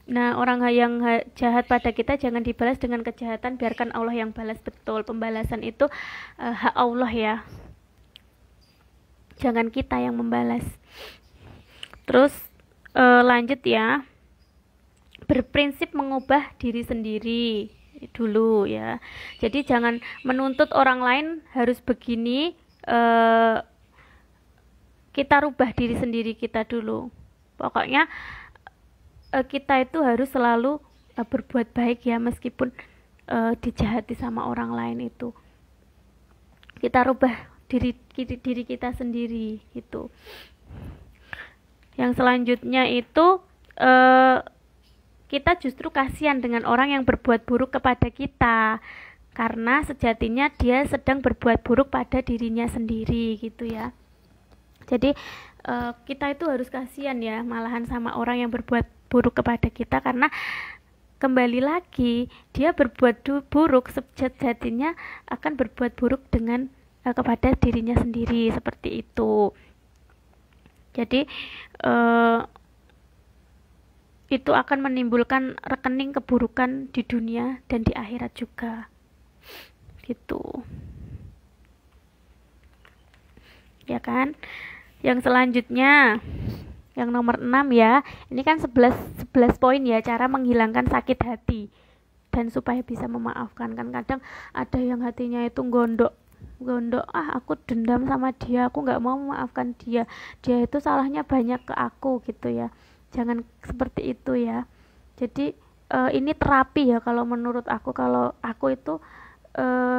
Nah, orang yang jahat pada kita jangan dibalas dengan kejahatan, biarkan Allah yang balas. Betul, pembalasan itu hak Allah ya, jangan kita yang membalas. Terus Lanjut ya, berprinsip mengubah diri sendiri dulu ya. Jadi jangan menuntut orang lain harus begini, kita rubah diri sendiri kita dulu. Pokoknya kita itu harus selalu berbuat baik ya, meskipun dijahati sama orang lain. Itu kita rubah diri kita sendiri gitu. Yang selanjutnya itu kita justru kasihan dengan orang yang berbuat buruk kepada kita, karena sejatinya dia sedang berbuat buruk pada dirinya sendiri gitu ya. Jadi kita itu harus kasihan ya malahan sama orang yang berbuat buruk kepada kita, karena kembali lagi dia berbuat buruk sejatinya akan berbuat buruk dengan kepada dirinya sendiri, seperti itu. Jadi itu akan menimbulkan rekening keburukan di dunia dan di akhirat juga gitu ya kan. Yang selanjutnya, yang nomor 6 ya, ini kan 11 poin ya, cara menghilangkan sakit hati dan supaya bisa memaafkan. Kan kadang ada yang hatinya itu gondok, aku dendam sama dia, aku nggak mau memaafkan dia itu salahnya banyak ke aku gitu ya. Jangan seperti itu ya. Jadi ini terapi ya kalau menurut aku. Kalau aku itu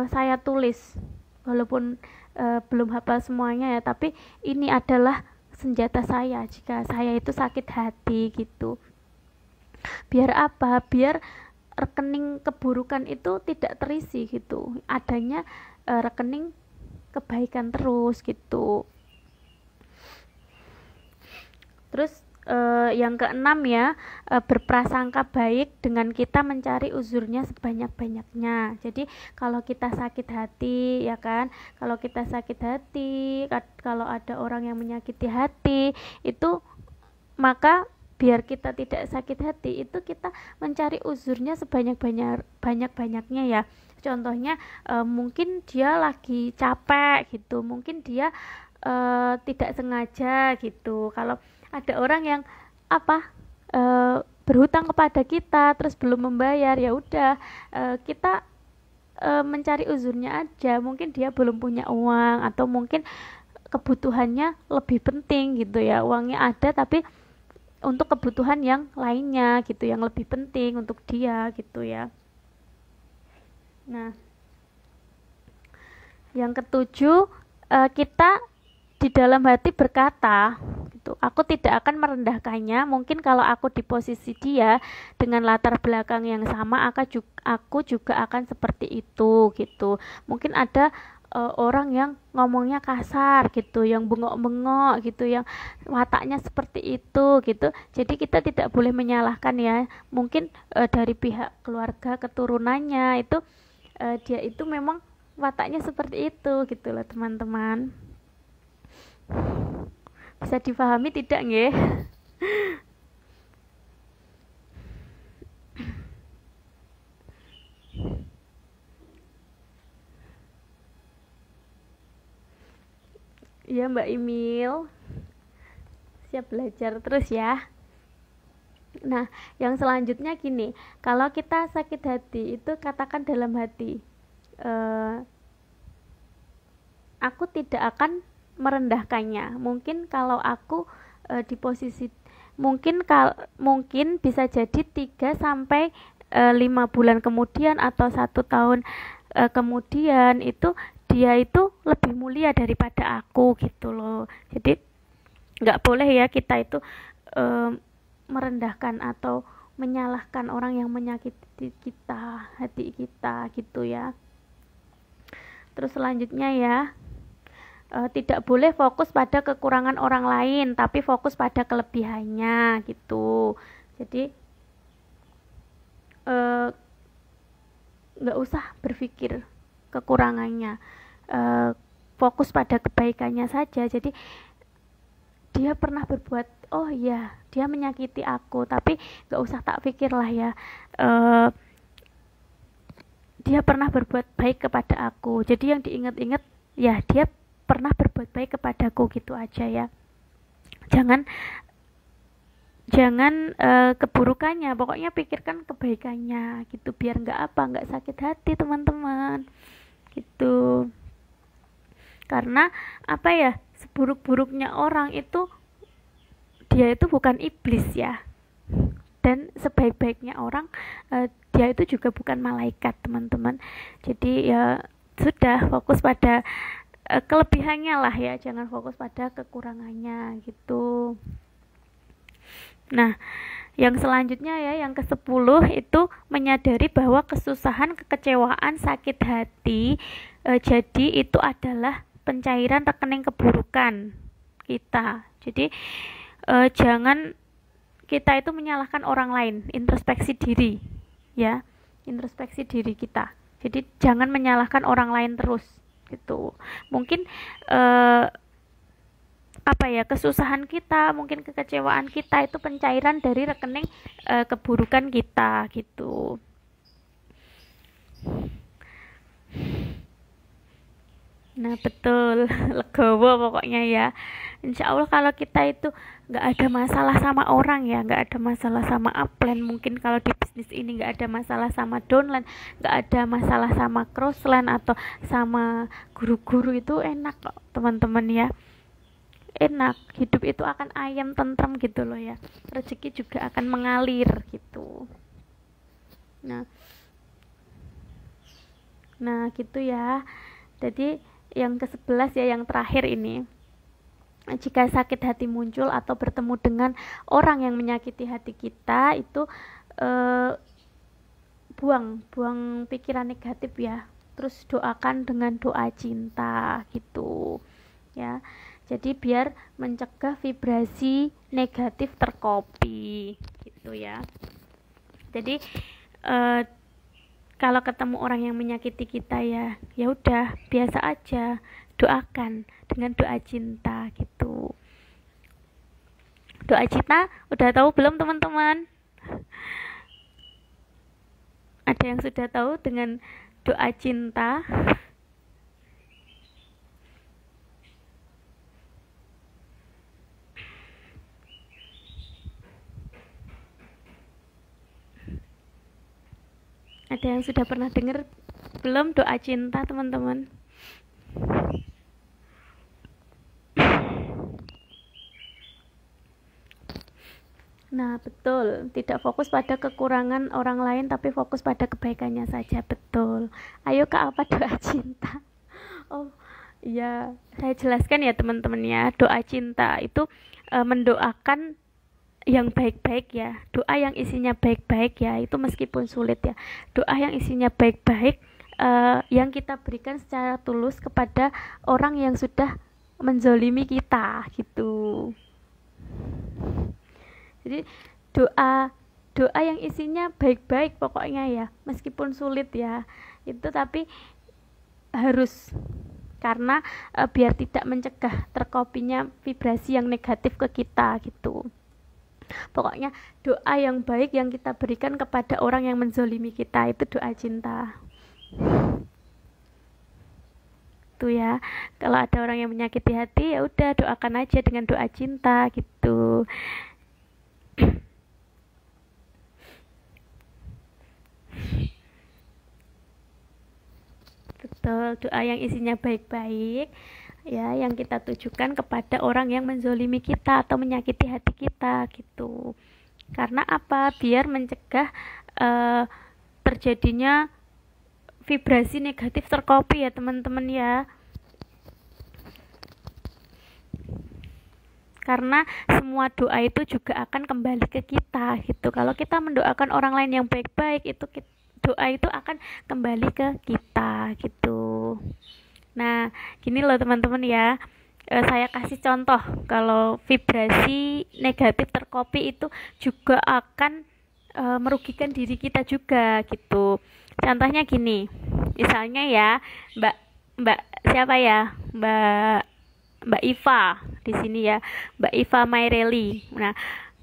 saya tulis walaupun belum hafal semuanya ya, tapi ini adalah senjata saya jika saya itu sakit hati gitu. Biar apa? Biar rekening keburukan itu tidak terisi gitu, adanya rekening kebaikan terus gitu. Terus yang keenam ya, berprasangka baik dengan kita mencari uzurnya sebanyak-banyaknya. Jadi kalau kita sakit hati ya kan, kalau kita sakit hati, kalau ada orang yang menyakiti hati itu, maka biar kita tidak sakit hati itu kita mencari uzurnya sebanyak-banyaknya ya. Contohnya mungkin dia lagi capek gitu, mungkin dia tidak sengaja gitu. Kalau ada orang yang berhutang kepada kita terus belum membayar, ya udah kita mencari uzurnya aja. Mungkin dia belum punya uang, atau mungkin kebutuhannya lebih penting gitu ya, uangnya ada tapi untuk kebutuhan yang lainnya gitu, yang lebih penting untuk dia gitu ya. Nah, yang ketujuh, kita di dalam hati berkata gitu, aku tidak akan merendahkannya. Mungkin kalau aku di posisi dia dengan latar belakang yang sama, aku juga akan seperti itu gitu. Mungkin ada orang yang ngomongnya kasar gitu, yang bengok-bengok gitu, yang wataknya seperti itu gitu. Jadi kita tidak boleh menyalahkan ya. Mungkin dari pihak keluarga keturunannya itu dia itu memang wataknya seperti itu gitu loh teman-teman. Bisa dipahami tidak nggih? Ya Mbak Imil, siap belajar terus ya. Nah, yang selanjutnya gini, kalau kita sakit hati itu katakan dalam hati, aku tidak akan merendahkannya. Mungkin kalau aku di posisi mungkin bisa jadi 3 sampai 5 bulan kemudian atau 1 tahun kemudian itu dia itu lebih mulia daripada aku gitu loh. Jadi nggak boleh ya kita itu merendahkan atau menyalahkan orang yang menyakiti kita, hati kita gitu ya. Terus selanjutnya ya, tidak boleh fokus pada kekurangan orang lain, tapi fokus pada kelebihannya gitu. Jadi nggak usah berpikir kekurangannya, fokus pada kebaikannya saja. Jadi dia pernah berbuat, oh ya dia menyakiti aku, tapi nggak usah tak pikir lah ya, dia pernah berbuat baik kepada aku. Jadi yang diingat-ingat ya dia pernah berbuat baik kepadaku gitu aja ya. Jangan keburukannya, pokoknya pikirkan kebaikannya gitu, biar nggak sakit hati teman-teman gitu. Karena apa ya, seburuk-buruknya orang itu dia itu bukan iblis ya, dan sebaik-baiknya orang dia itu juga bukan malaikat teman-teman. Jadi ya sudah, fokus pada kelebihannya lah ya, jangan fokus pada kekurangannya gitu. Nah, yang selanjutnya ya, yang ke-10 itu menyadari bahwa kesusahan, kekecewaan, sakit hati jadi itu adalah pencairan rekening keburukan kita. Jadi jangan kita itu menyalahkan orang lain, introspeksi diri ya, introspeksi diri kita. Jadi jangan menyalahkan orang lain terus gitu. Mungkin apa ya, kesusahan kita, mungkin kekecewaan kita itu pencairan dari rekening keburukan kita gitu. Nah betul, legowo pokoknya ya. Insya Allah kalau kita itu nggak ada masalah sama orang ya, nggak ada masalah sama upline, mungkin kalau di bisnis ini nggak ada masalah sama downline, nggak ada masalah sama crossline atau sama guru-guru, itu enak kok teman-teman ya. Enak, hidup itu akan ayam tentram gitu loh ya, rezeki juga akan mengalir gitu. Nah gitu ya. Jadi yang ke-11 ya, yang terakhir ini, jika sakit hati muncul atau bertemu dengan orang yang menyakiti hati kita, itu buang pikiran negatif ya, terus doakan dengan doa cinta gitu ya. Jadi biar mencegah vibrasi negatif tercopy gitu ya. Jadi kalau ketemu orang yang menyakiti kita ya udah biasa aja, doakan dengan doa cinta gitu. Doa cinta udah tahu belum teman-teman? Ada yang sudah tahu dengan doa cinta? Ada yang sudah pernah dengar belum doa cinta teman-teman? Nah betul, tidak fokus pada kekurangan orang lain tapi fokus pada kebaikannya saja. Betul. Ayo Kak, apa doa cinta? Oh iya, saya jelaskan ya teman-teman ya. Doa cinta itu mendoakan yang baik-baik ya, doa yang isinya baik-baik ya, itu meskipun sulit ya, doa yang isinya baik-baik yang kita berikan secara tulus kepada orang yang sudah menzolimi kita gitu. Jadi doa yang isinya baik-baik pokoknya ya, meskipun sulit ya itu, tapi harus, karena biar tidak mencegah terkopinya vibrasi yang negatif ke kita gitu. Pokoknya doa yang baik yang kita berikan kepada orang yang menzolimi kita, itu doa cinta. Tuh ya, kalau ada orang yang menyakiti hati ya udah doakan aja dengan doa cinta gitu. Betul, doa yang isinya baik-baik ya, yang kita tujukan kepada orang yang menzolimi kita atau menyakiti hati kita gitu. Karena apa? Biar mencegah terjadinya vibrasi negatif tercopy ya teman-teman ya. Karena semua doa itu juga akan kembali ke kita gitu. Kalau kita mendoakan orang lain yang baik-baik, itu doa itu akan kembali ke kita gitu. Nah, gini loh teman-teman ya, saya kasih contoh, kalau vibrasi negatif tercopy itu juga akan merugikan diri kita juga gitu. Contohnya gini, misalnya ya, Mbak siapa ya, Mbak Iva di sini ya, Mbak Iva Maireli. Nah,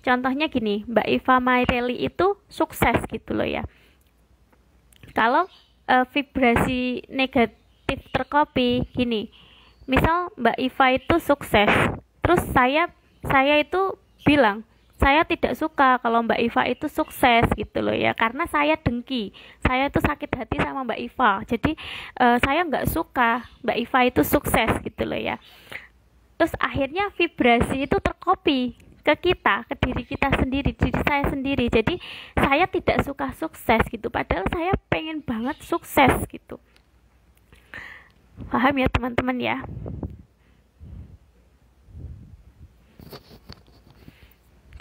contohnya gini, Mbak Iva Maireli itu sukses gitu loh ya. Kalau vibrasi negatif tercopy gini, misal Mbak Iva itu sukses, terus saya itu bilang saya tidak suka kalau Mbak Iva itu sukses gitu loh ya, karena saya dengki, saya itu sakit hati sama Mbak Iva, jadi saya nggak suka Mbak Iva itu sukses gitu loh ya. Terus akhirnya vibrasi itu tercopy ke kita, ke diri kita sendiri, diri saya sendiri. Jadi saya tidak suka sukses gitu, padahal saya pengen banget sukses gitu. Paham ya teman-teman ya?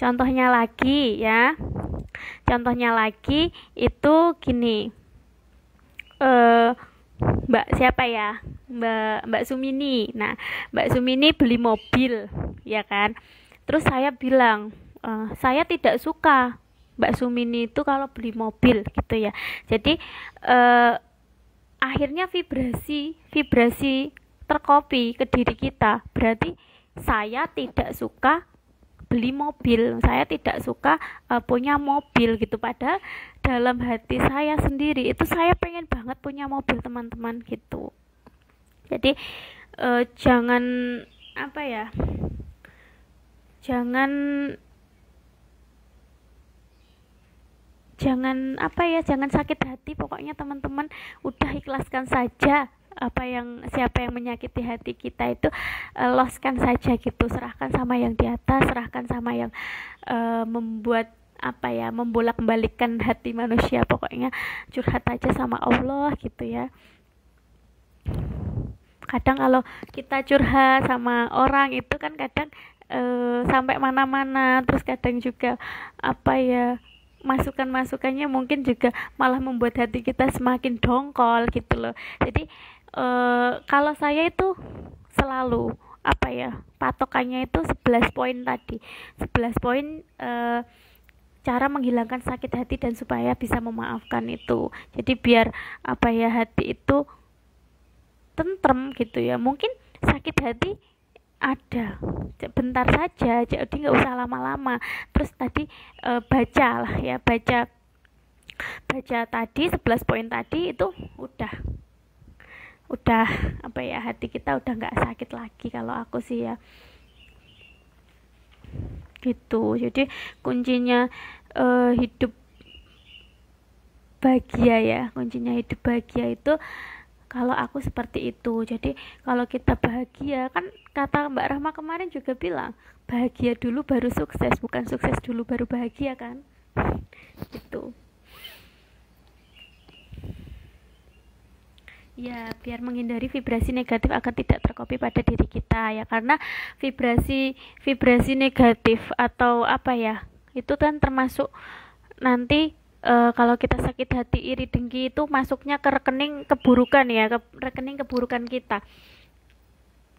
Contohnya lagi ya, contohnya lagi itu gini, Mbak siapa ya, Mbak Sumini. Nah, Mbak Sumini beli mobil ya kan, terus saya bilang saya tidak suka Mbak Sumini itu kalau beli mobil gitu ya. Jadi akhirnya vibrasi tercopy ke diri kita, berarti saya tidak suka beli mobil, saya tidak suka punya mobil gitu, padahal dalam hati saya sendiri itu saya pengen banget punya mobil teman-teman gitu. Jadi jangan apa ya, jangan sakit hati pokoknya teman-teman, udah ikhlaskan saja siapa yang menyakiti hati kita itu, loskan saja gitu, serahkan sama yang di atas, serahkan sama yang membuat membolak-balikkan hati manusia, pokoknya curhat aja sama Allah gitu ya. Kadang kalau kita curhat sama orang itu kan kadang sampai mana-mana, terus kadang juga masukannya mungkin juga malah membuat hati kita semakin dongkol gitu loh. Jadi kalau saya itu selalu patokannya itu 11 poin tadi, 11 poin cara menghilangkan sakit hati dan supaya bisa memaafkan itu. Jadi biar hati itu tentrem gitu ya. Mungkin sakit hati ada bentar saja, jadi nggak usah lama-lama. Terus tadi baca tadi 11 poin tadi itu udah hati kita udah nggak sakit lagi kalau aku sih ya gitu. Jadi kuncinya hidup bahagia ya, kuncinya hidup bahagia itu kalau aku seperti itu. Jadi kalau kita bahagia, kan kata Mbak Rahma kemarin juga bilang, bahagia dulu baru sukses, bukan sukses dulu baru bahagia kan, gitu ya. Biar menghindari vibrasi negatif agar tidak tercopy pada diri kita ya, karena vibrasi negatif atau itu kan termasuk nanti kalau kita sakit hati, iri, dengki itu masuknya ke rekening keburukan ya, ke rekening keburukan kita,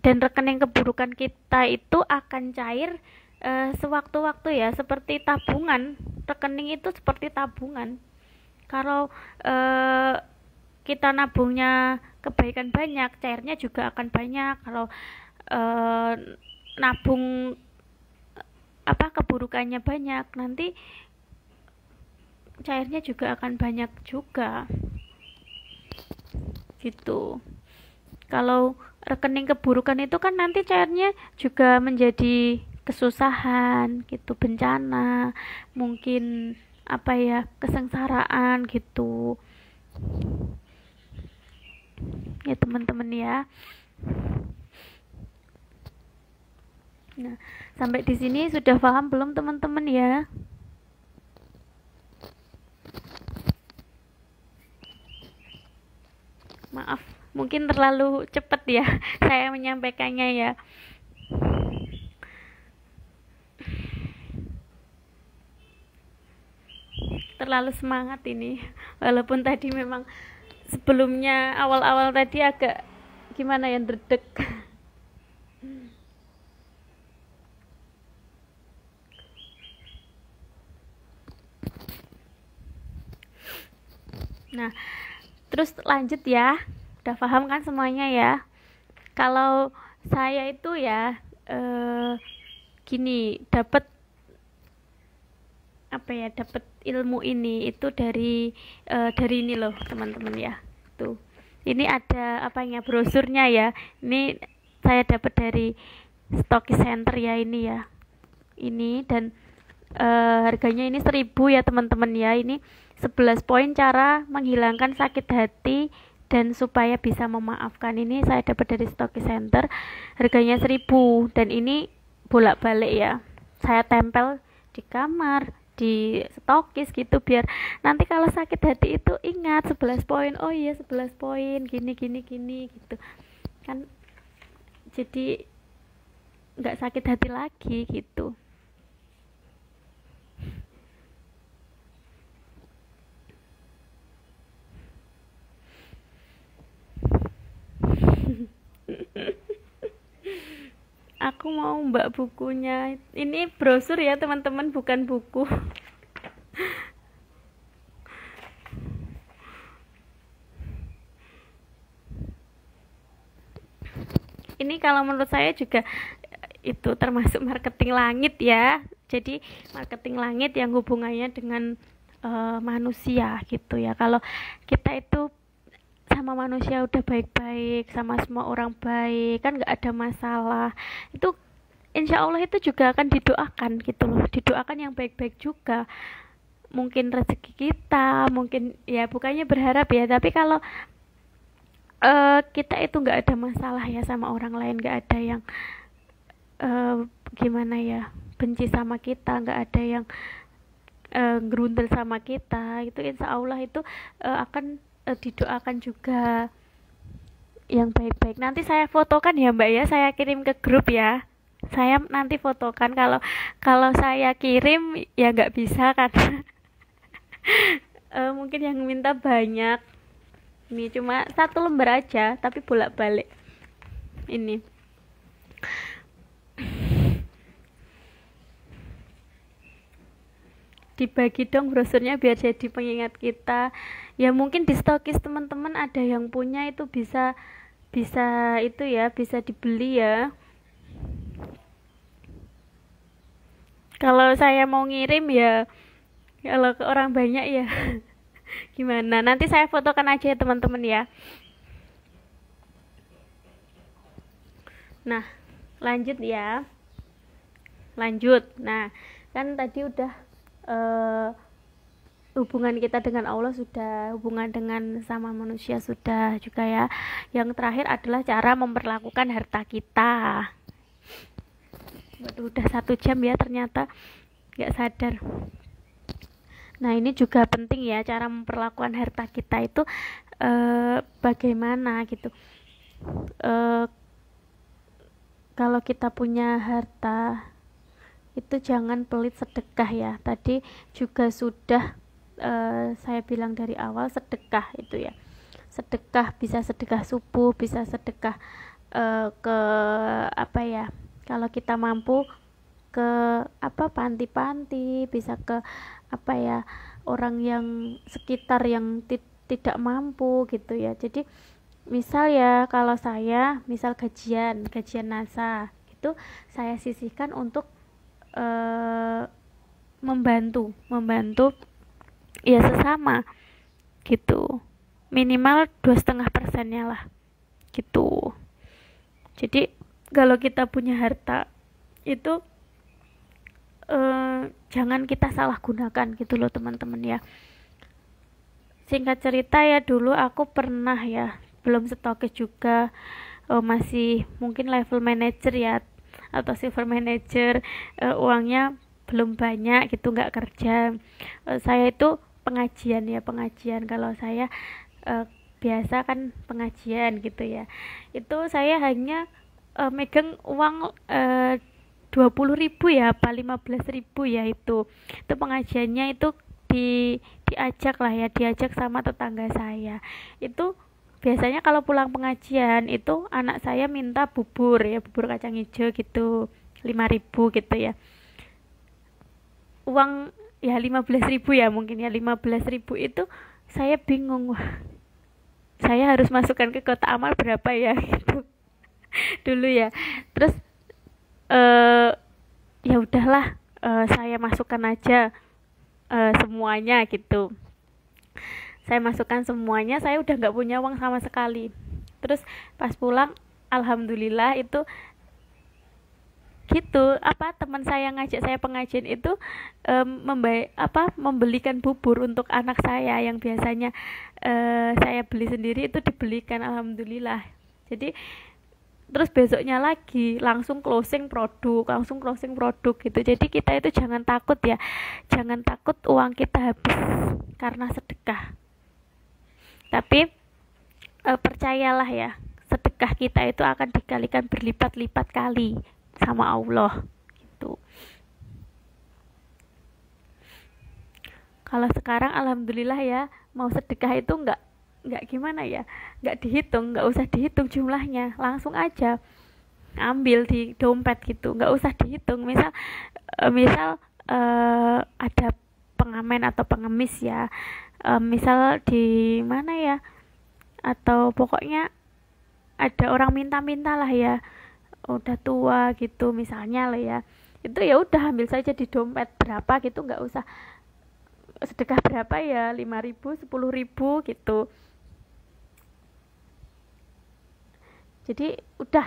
dan rekening keburukan kita itu akan cair sewaktu-waktu ya, seperti tabungan. Rekening itu seperti tabungan, kalau kita nabungnya kebaikan banyak, cairnya juga akan banyak. Kalau nabung keburukannya banyak, nanti cairnya juga akan banyak juga gitu. Kalau rekening keburukan itu kan nanti cairnya juga menjadi kesusahan gitu, bencana, mungkin kesengsaraan gitu ya teman-teman ya. Nah, sampai di sini sudah paham belum teman-teman ya? Maaf, mungkin terlalu cepat ya saya menyampaikannya ya. Terlalu semangat ini, walaupun tadi memang sebelumnya awal-awal tadi agak gimana ya, dredeg. Nah, terus lanjut ya, udah paham kan semuanya ya? Kalau saya itu ya gini, dapat ilmu ini itu dari ini loh teman-teman ya. Tuh, ini ada brosurnya ya. Ini saya dapat dari Stocky Center ya, ini ya. Ini, dan Harganya ini 1.000 ya teman-teman ya. Ini 11 poin cara menghilangkan sakit hati dan supaya bisa memaafkan. Ini saya dapat dari Stokis Center, harganya 1.000, dan ini bolak-balik ya, saya tempel di kamar, di Stokis gitu, biar nanti kalau sakit hati itu ingat 11 poin. Oh iya, 11 poin gini gini gini gitu kan, jadi nggak sakit hati lagi gitu. Aku mau mbak bukunya. Ini brosur ya teman-teman, bukan buku. Ini kalau menurut saya juga itu termasuk marketing langit ya. Jadi marketing langit yang hubungannya dengan manusia gitu ya. Kalau kita itu sama manusia udah baik-baik, sama semua orang baik, kan nggak ada masalah, itu insya Allah itu juga akan didoakan gitu loh, didoakan yang baik-baik juga. Mungkin rezeki kita, mungkin ya bukannya berharap ya, tapi kalau kita itu nggak ada masalah ya sama orang lain, nggak ada yang gimana ya, benci sama kita, nggak ada yang gerundel sama kita, itu insya Allah itu akan didoakan juga yang baik-baik. Nanti saya fotokan ya mbak ya, saya kirim ke grup ya, saya nanti fotokan. Kalau kalau saya kirim ya nggak bisa karena mungkin yang minta banyak. Ini cuma 1 lembar aja tapi bolak-balik. Ini dibagi dong brosurnya biar jadi pengingat kita ya. Mungkin di Stokis teman-teman ada yang punya, itu bisa bisa itu ya, bisa dibeli ya. Kalau saya mau ngirim ya, kalau ke orang banyak ya gimana, nanti saya fotokan aja ya teman-teman ya. Nah lanjut ya, lanjut. Nah kan tadi udah hubungan kita dengan Allah sudah, hubungan dengan sama manusia sudah juga ya. Yang terakhir adalah cara memperlakukan harta kita. Waduh, udah 1 jam ya ternyata, nggak sadar. Nah ini juga penting ya, cara memperlakukan harta kita itu bagaimana gitu. Kalau kita punya harta itu jangan pelit sedekah ya. Tadi juga sudah saya bilang dari awal, sedekah itu ya, sedekah bisa sedekah subuh, bisa sedekah ke apa ya, kalau kita mampu ke apa, panti-panti, bisa ke apa ya, orang yang sekitar yang tidak mampu gitu ya. Jadi misal ya, kalau saya misal gajian NASA itu saya sisihkan untuk membantu ya sesama gitu, minimal 2,5%-nya lah gitu. Jadi kalau kita punya harta itu jangan kita salah gunakan gitu loh teman-teman ya. Singkat cerita ya, dulu aku pernah ya, belum Stokis juga, masih mungkin level manager ya atau silver manager, uangnya belum banyak gitu, nggak kerja. Saya itu pengajian ya, pengajian. Kalau saya biasa kan pengajian gitu ya, itu saya hanya megang uang 20.000 ya apa 15.000 ya, itu pengajiannya itu diajak lah ya, diajak sama tetangga saya. Itu biasanya kalau pulang pengajian itu anak saya minta bubur ya, bubur kacang hijau gitu, 5.000 gitu ya. Uang ya 15.000 ya, mungkin ya 15.000 itu saya bingung, wah saya harus masukkan ke kotak amal berapa ya gitu dulu ya. Terus ya udahlah, saya masukkan aja semuanya gitu. Saya masukkan semuanya, saya udah nggak punya uang sama sekali. Terus pas pulang alhamdulillah itu gitu, apa, teman saya ngajak saya pengajian itu membelikan bubur untuk anak saya yang biasanya saya beli sendiri, itu dibelikan, alhamdulillah. Jadi terus besoknya lagi langsung closing produk gitu. Jadi kita itu jangan takut ya, jangan takut uang kita habis karena sedekah, tapi percayalah ya, sedekah kita itu akan dikalikan berlipat-lipat kali sama Allah gitu. Kalau sekarang alhamdulillah ya, mau sedekah itu nggak gimana ya, nggak dihitung, nggak usah dihitung jumlahnya, langsung aja ambil di dompet gitu, nggak usah dihitung. Misal ada pengamen atau pengemis ya, misal di mana ya, atau pokoknya ada orang minta-minta lah ya, udah tua gitu misalnya lah ya, itu ya udah ambil saja di dompet berapa gitu, nggak usah sedekah berapa ya, 5.000, 10.000 gitu. Jadi udah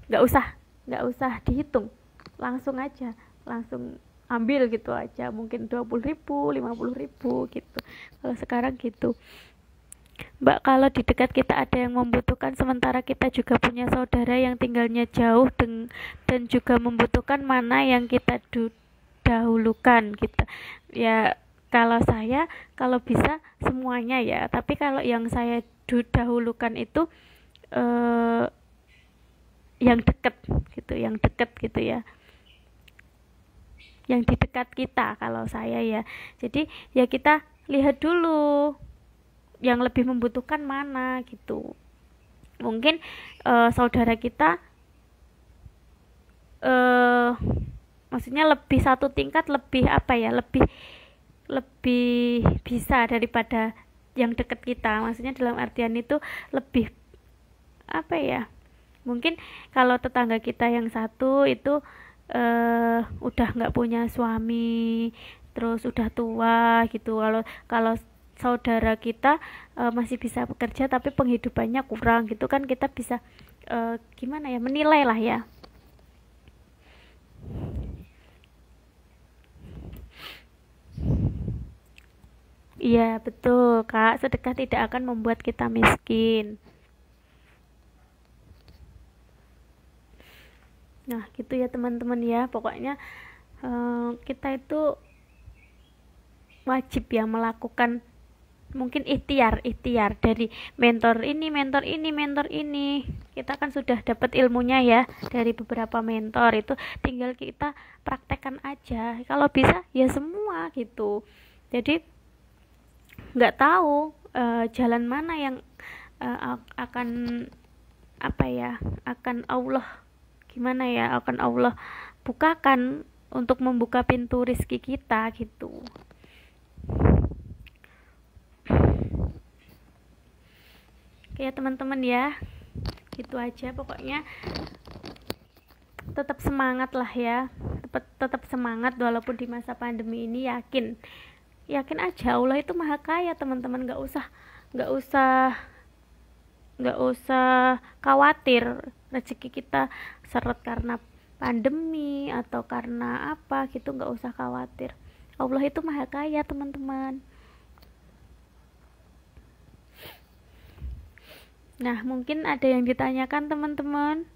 nggak usah dihitung, langsung aja, langsung ambil gitu aja, mungkin 20.000, 50.000 gitu. Kalau sekarang gitu, Mbak, kalau di dekat kita ada yang membutuhkan, sementara kita juga punya saudara yang tinggalnya jauh dan juga membutuhkan, mana yang kita dahulukan gitu ya. Kalau saya, kalau bisa semuanya ya, tapi kalau yang saya dahulukan itu yang deket gitu ya, yang di dekat kita kalau saya ya. Jadi ya kita lihat dulu yang lebih membutuhkan mana gitu. Mungkin saudara kita maksudnya lebih satu tingkat, lebih apa ya, lebih bisa daripada yang deket kita, maksudnya dalam artian itu lebih apa ya, mungkin kalau tetangga kita yang satu itu udah nggak punya suami, terus udah tua gitu. Kalau saudara kita masih bisa bekerja tapi penghidupannya kurang gitu kan, kita bisa gimana ya, menilai lah ya. Iya betul Kak, sedekah tidak akan membuat kita miskin. Nah gitu ya teman-teman ya, pokoknya kita itu wajib ya melakukan, mungkin ikhtiar dari mentor ini. Kita kan sudah dapat ilmunya ya dari beberapa mentor, itu tinggal kita praktekkan aja, kalau bisa ya semua gitu. Jadi nggak tahu jalan mana yang akan apa ya, akan Allah gimana ya, akan Allah bukakan untuk membuka pintu rezeki kita gitu. Oke ya teman-teman ya, gitu aja pokoknya. Tetap semangat lah ya, tetap semangat walaupun di masa pandemi ini. Yakin aja Allah itu maha kaya teman-teman, nggak usah khawatir rezeki kita seret karena pandemi atau karena apa gitu, nggak usah khawatir. Allah itu maha kaya teman-teman. Nah mungkin ada yang ditanyakan teman-teman.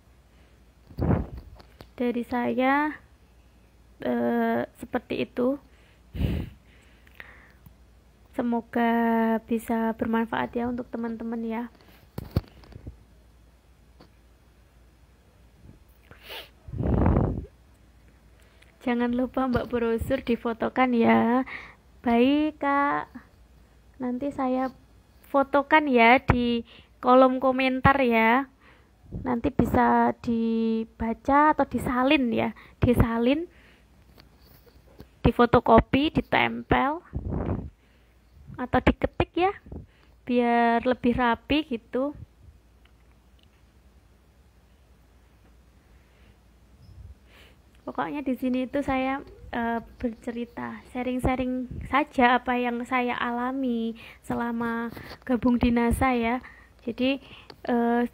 Dari saya seperti itu. Semoga bisa bermanfaat ya untuk teman-teman ya. Jangan lupa Mbak brosur difotokan ya. Baik Kak, nanti saya fotokan ya di kolom komentar ya. Nanti bisa dibaca atau disalin ya, difotokopi, ditempel atau diketik ya, biar lebih rapi gitu. Pokoknya di sini itu saya bercerita, sharing saja apa yang saya alami selama gabung di NASA ya. Jadi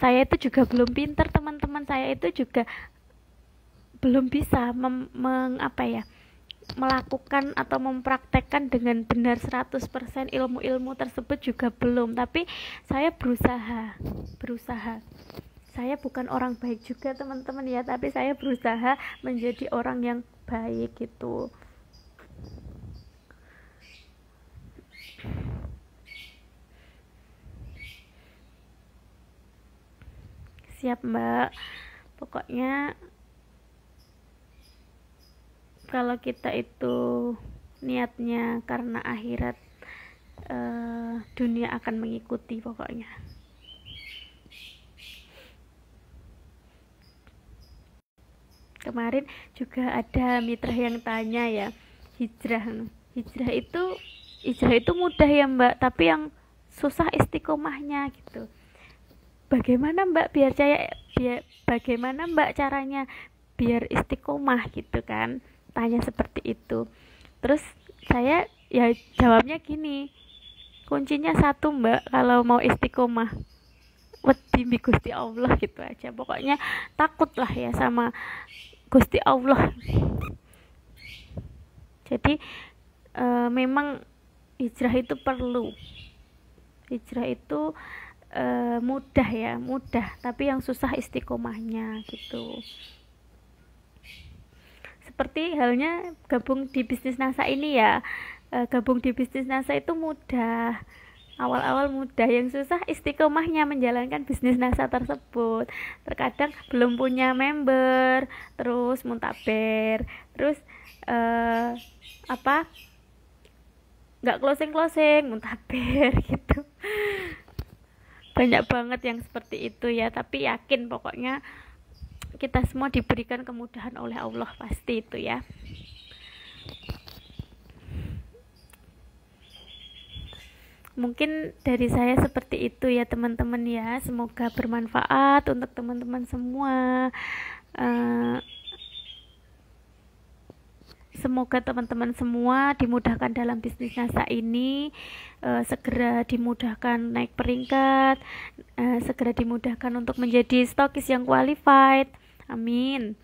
saya itu juga belum pinter teman-teman, saya itu juga belum bisa melakukan atau mempraktekkan dengan benar 100% ilmu-ilmu tersebut juga belum, tapi saya berusaha. Saya bukan orang baik juga teman-teman ya, tapi saya berusaha menjadi orang yang baik gitu. Siap Mbak. Pokoknya kalau kita itu niatnya karena akhirat, dunia akan mengikuti pokoknya. Kemarin juga ada mitra yang tanya ya, hijrah itu mudah ya Mbak, tapi yang susah istiqomahnya gitu. Bagaimana Mbak caranya biar istiqomah gitu kan, tanya seperti itu. Terus saya ya jawabnya gini, kuncinya satu Mbak, kalau mau istiqomah, wedi Gusti Allah gitu aja. Pokoknya takutlah ya sama Gusti Allah. Jadi memang hijrah itu perlu. Hijrah itu mudah, tapi yang susah istiqomahnya gitu. Seperti halnya gabung di bisnis NASA ini ya, gabung di bisnis NASA itu mudah, awal-awal mudah, yang susah istiqomahnya menjalankan bisnis NASA tersebut. Terkadang belum punya member, terus muntaber, terus nggak closing muntaber gitu. Banyak banget yang seperti itu ya, tapi yakin pokoknya kita semua diberikan kemudahan oleh Allah, pasti itu ya. Mungkin dari saya seperti itu ya teman-teman ya, semoga bermanfaat untuk teman-teman semua. Semoga teman-teman semua dimudahkan dalam bisnis NASA ini, segera dimudahkan naik peringkat, segera dimudahkan untuk menjadi stokis yang qualified, amin.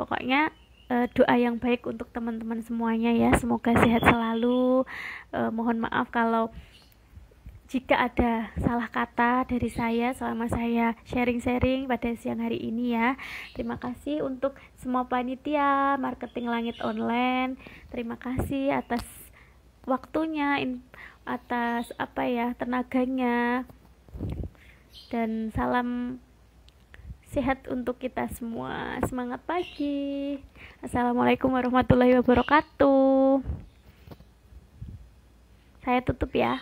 Pokoknya doa yang baik untuk teman-teman semuanya ya, semoga sehat selalu. Mohon maaf kalau jika ada salah kata dari saya selama saya sharing-sharing pada siang hari ini ya. Terima kasih untuk semua panitia marketing Langit Online. Terima kasih atas waktunya, atas tenaganya. Dan salam sehat untuk kita semua. Semangat pagi. Assalamualaikum warahmatullahi wabarakatuh. Saya tutup ya.